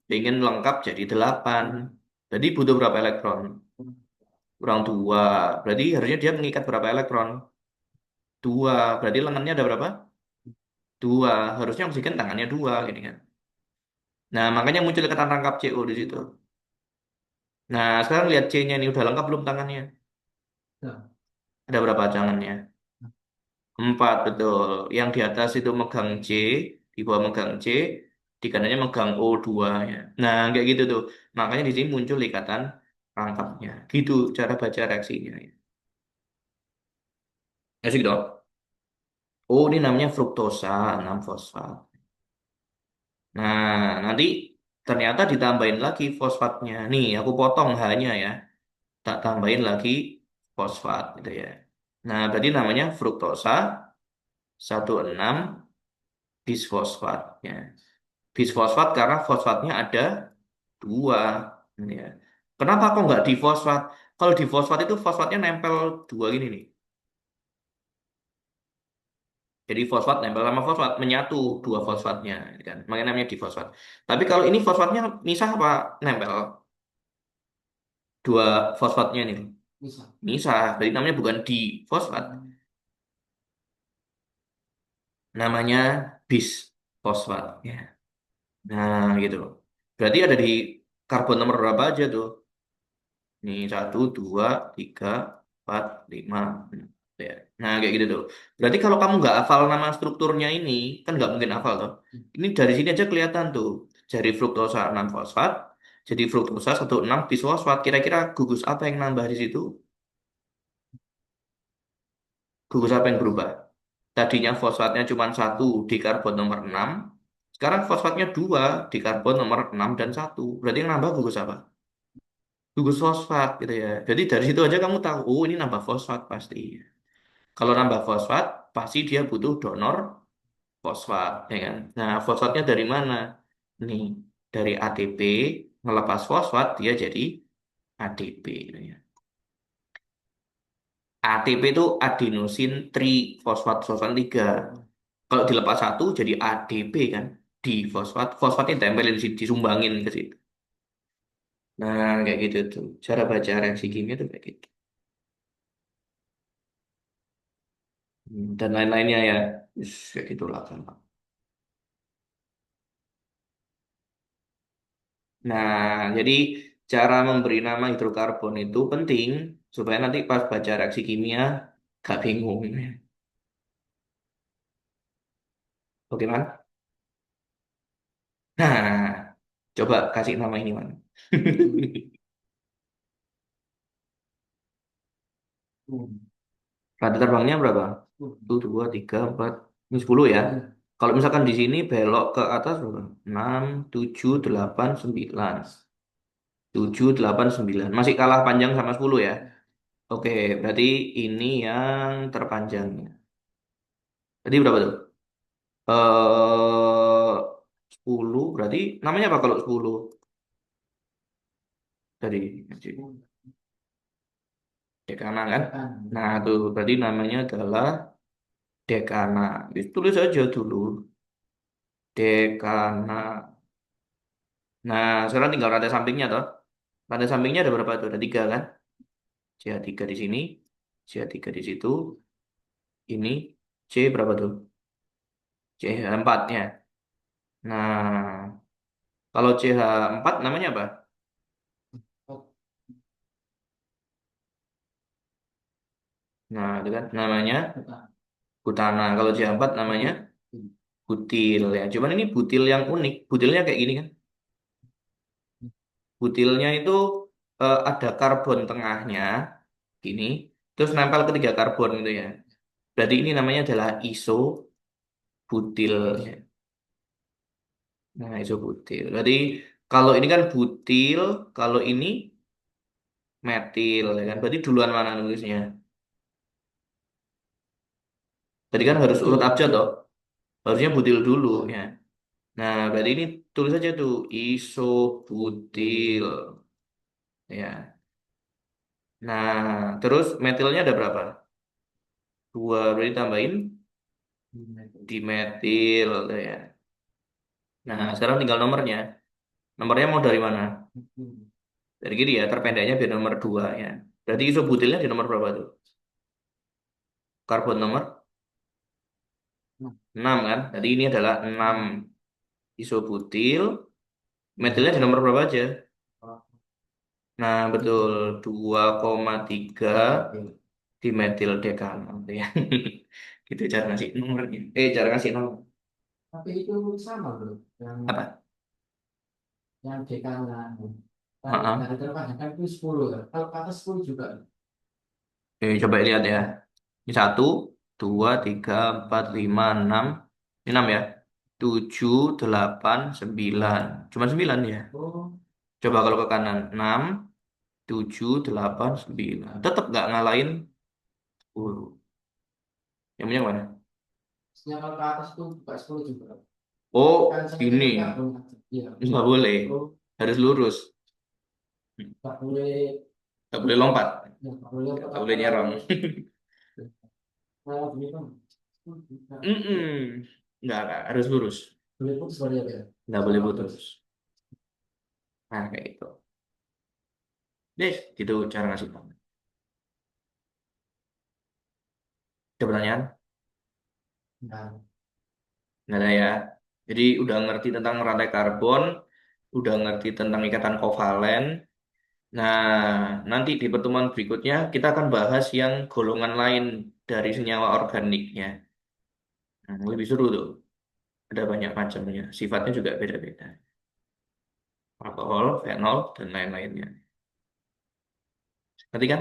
Pengen lengkap jadi 8. Jadi butuh berapa elektron? Kurang 2. Berarti harusnya dia mengikat berapa elektron? 2. Berarti lengannya ada berapa? 2. Harusnya oksigen tangannya 2 gini kan. Nah, makanya muncul ikatan rangkap CO di situ. Nah, sekarang lihat C-nya ini udah lengkap belum tangannya? Ya. Ada berapa tangannya? 4, betul. Yang di atas itu megang C, di bawah megang C, di kanannya megang O2 ya. Nah, kayak gitu tuh. Makanya di sini muncul ikatan rangkapnya. Gitu cara baca reaksinya. Asik dong. Oh, ini namanya fruktosa 6 fosfat. Nah, nanti ternyata ditambahin lagi fosfatnya. Nih, aku potong H-nya ya. Tak tambahin lagi fosfat gitu ya. Nah, berarti namanya fruktosa 16 bisfosfat ya. Bisfosfat karena fosfatnya ada 2 ya. Kenapa kok nggak difosfat? Kalau difosfat itu fosfatnya nempel 2 gini nih. Jadi fosfat nempel sama fosfat menyatu dua fosfatnya gitu kan. Makanya namanya difosfat. Tapi kalau ini fosfatnya misah apa nempel? Dua fosfatnya ini Bisa. misah. Berarti namanya bukan difosfat. Namanya bis fosfat ya. Nah, gitu. Berarti ada di karbon nomor berapa aja tuh? Ini 1, 2, 3, 4, 5, 6. Ya. Nah, kayak gitu tuh. Berarti kalau kamu nggak hafal nama strukturnya ini, kan nggak mungkin hafal tuh. Ini dari sini aja kelihatan tuh. Jadi fruktosa 6 fosfat, jadi fruktosa 16 bisfosfat. Kira-kira gugus apa yang nambah di situ? Gugus apa yang berubah? Tadinya fosfatnya cuma satu di karbon nomor 6, sekarang fosfatnya 2 di karbon nomor 6 dan 1. Berarti yang nambah gugus apa? Gugus fosfat gitu ya. Jadi dari situ aja kamu tahu, oh ini nambah fosfat pasti. Kalau nambah fosfat, pasti dia butuh donor fosfat, ya kan? Nah, fosfatnya dari mana? Nih, dari ATP ngelepas fosfat dia jadi ADP. Gitu ya. ATP itu adenosin trifosfat fosfat 3. Kalau dilepas satu jadi ADP kan? Di fosfat, fosfatnya tempelin di situ, disumbangin ke situ. Nah, kayak gitu tuh. Cara baca reaksi kimia tuh kayak gitu. Dan lain-lainnya ya. Kayak gitulah. Nah, jadi cara memberi nama hidrokarbon itu penting supaya nanti pas baca reaksi kimia gak bingung. Oke, Man? Nah, coba kasih nama ini, Man. Hmm. Hmm. Rata terbangnya berapa? Satu, Hmm. dua, tiga, empat, ini 10 ya. Ya. Kalau misalkan di sini belok ke atas berapa? 6, 7, 8, 9. 7, 8, 9. Masih kalah panjang sama 10 ya. Oke, berarti ini yang terpanjangnya. Tadi berapa tuh? 10, berarti namanya apa kalau 10 tadi? Hmm. Dekana kan? Ya kan. Nah, tuh berarti namanya adalah dekana. Itu tulis aja dulu. Dekana. Nah, sekarang tinggal rada sampingnya toh. Rada sampingnya ada berapa tuh? Ada 3 kan? CH3 di sini, CH3 di situ. Ini C berapa tuh? CH4 ya. Nah, kalau CH4 namanya apa? Oh, Nah, itu kan namanya bukan. butana. Kalau CH4 namanya Oh, hmm. butil ya. Cuman ini butil yang unik. Butilnya kayak gini kan. Butilnya itu ada karbon tengahnya, gini. Terus nempel ke 3 karbon gitu ya. Berarti ini namanya adalah isobutil ya. Nah, isobutil. Berarti kalau ini kan butil, kalau ini metil ya kan. Berarti duluan mana nulisnya? Tadi kan harus urut Betul. abjad toh. Harusnya butil dulu Ya. ya. Nah, berarti ini tulis aja tuh isobutil ya. Nah, terus metilnya ada berapa? Dua, berarti tambahin dimetil ya. Nah, sekarang tinggal nomornya. Nomornya mau dari mana? Hmm. Dari kiri ya, terpendeknya biar nomor 2 ya. Berarti isobutilnya di nomor berapa tuh? Karbon nomor Nah, 6 kan? Jadi ini adalah 6 hmm. isobutil. Hmm. Metilnya di nomor berapa aja? Oh, Nah, betul tiga. 2,3 Oke. dimetil dekanat ya. Gitu cara ngasih nomornya. Cara ngasih nomor. Tapi itu sama bro, Apa? yang dekanan. Kan Heeh. dari terpanjang kan itu 10 kan. Kalau ke atas 10 juga. Coba lihat ya. Ini satu, dua, tiga, empat, lima, enam. Ini 6 ya. 7, 8, 9. Cuma 9 ya. Oh, Coba kalau ke kanan. 6, 7, 8, 9. Tetap nggak ngalahin 10. Yang punya mana? maksudnya kalau ke atas itu buka 10 juga. Kan Oh, saya ini. tadi gabung aja. Iya. Nggak boleh. Oh, Harus lurus. nggak boleh, Nggak boleh lompat. ya, nggak boleh Nggak apa boleh apa nyerang. lagi. Nah, gini kan. Nggak Mm-mm. Nggak. Harus lurus. boleh putus sorry ya. Ya. Nggak boleh Salah putus. putus. Nah, kayak gitu. Deh, gitu cara ngasih tahu. Ada pertanyaan? Nah, Nggak ada ya. Jadi udah ngerti tentang rantai karbon, udah ngerti tentang ikatan kovalen. Nah, nanti di pertemuan berikutnya kita akan bahas yang golongan lain dari senyawa organiknya. Nah, lebih seru tuh. Ada banyak macamnya. Sifatnya juga beda-beda. Alkohol, fenol, dan lain-lainnya. Nanti kan?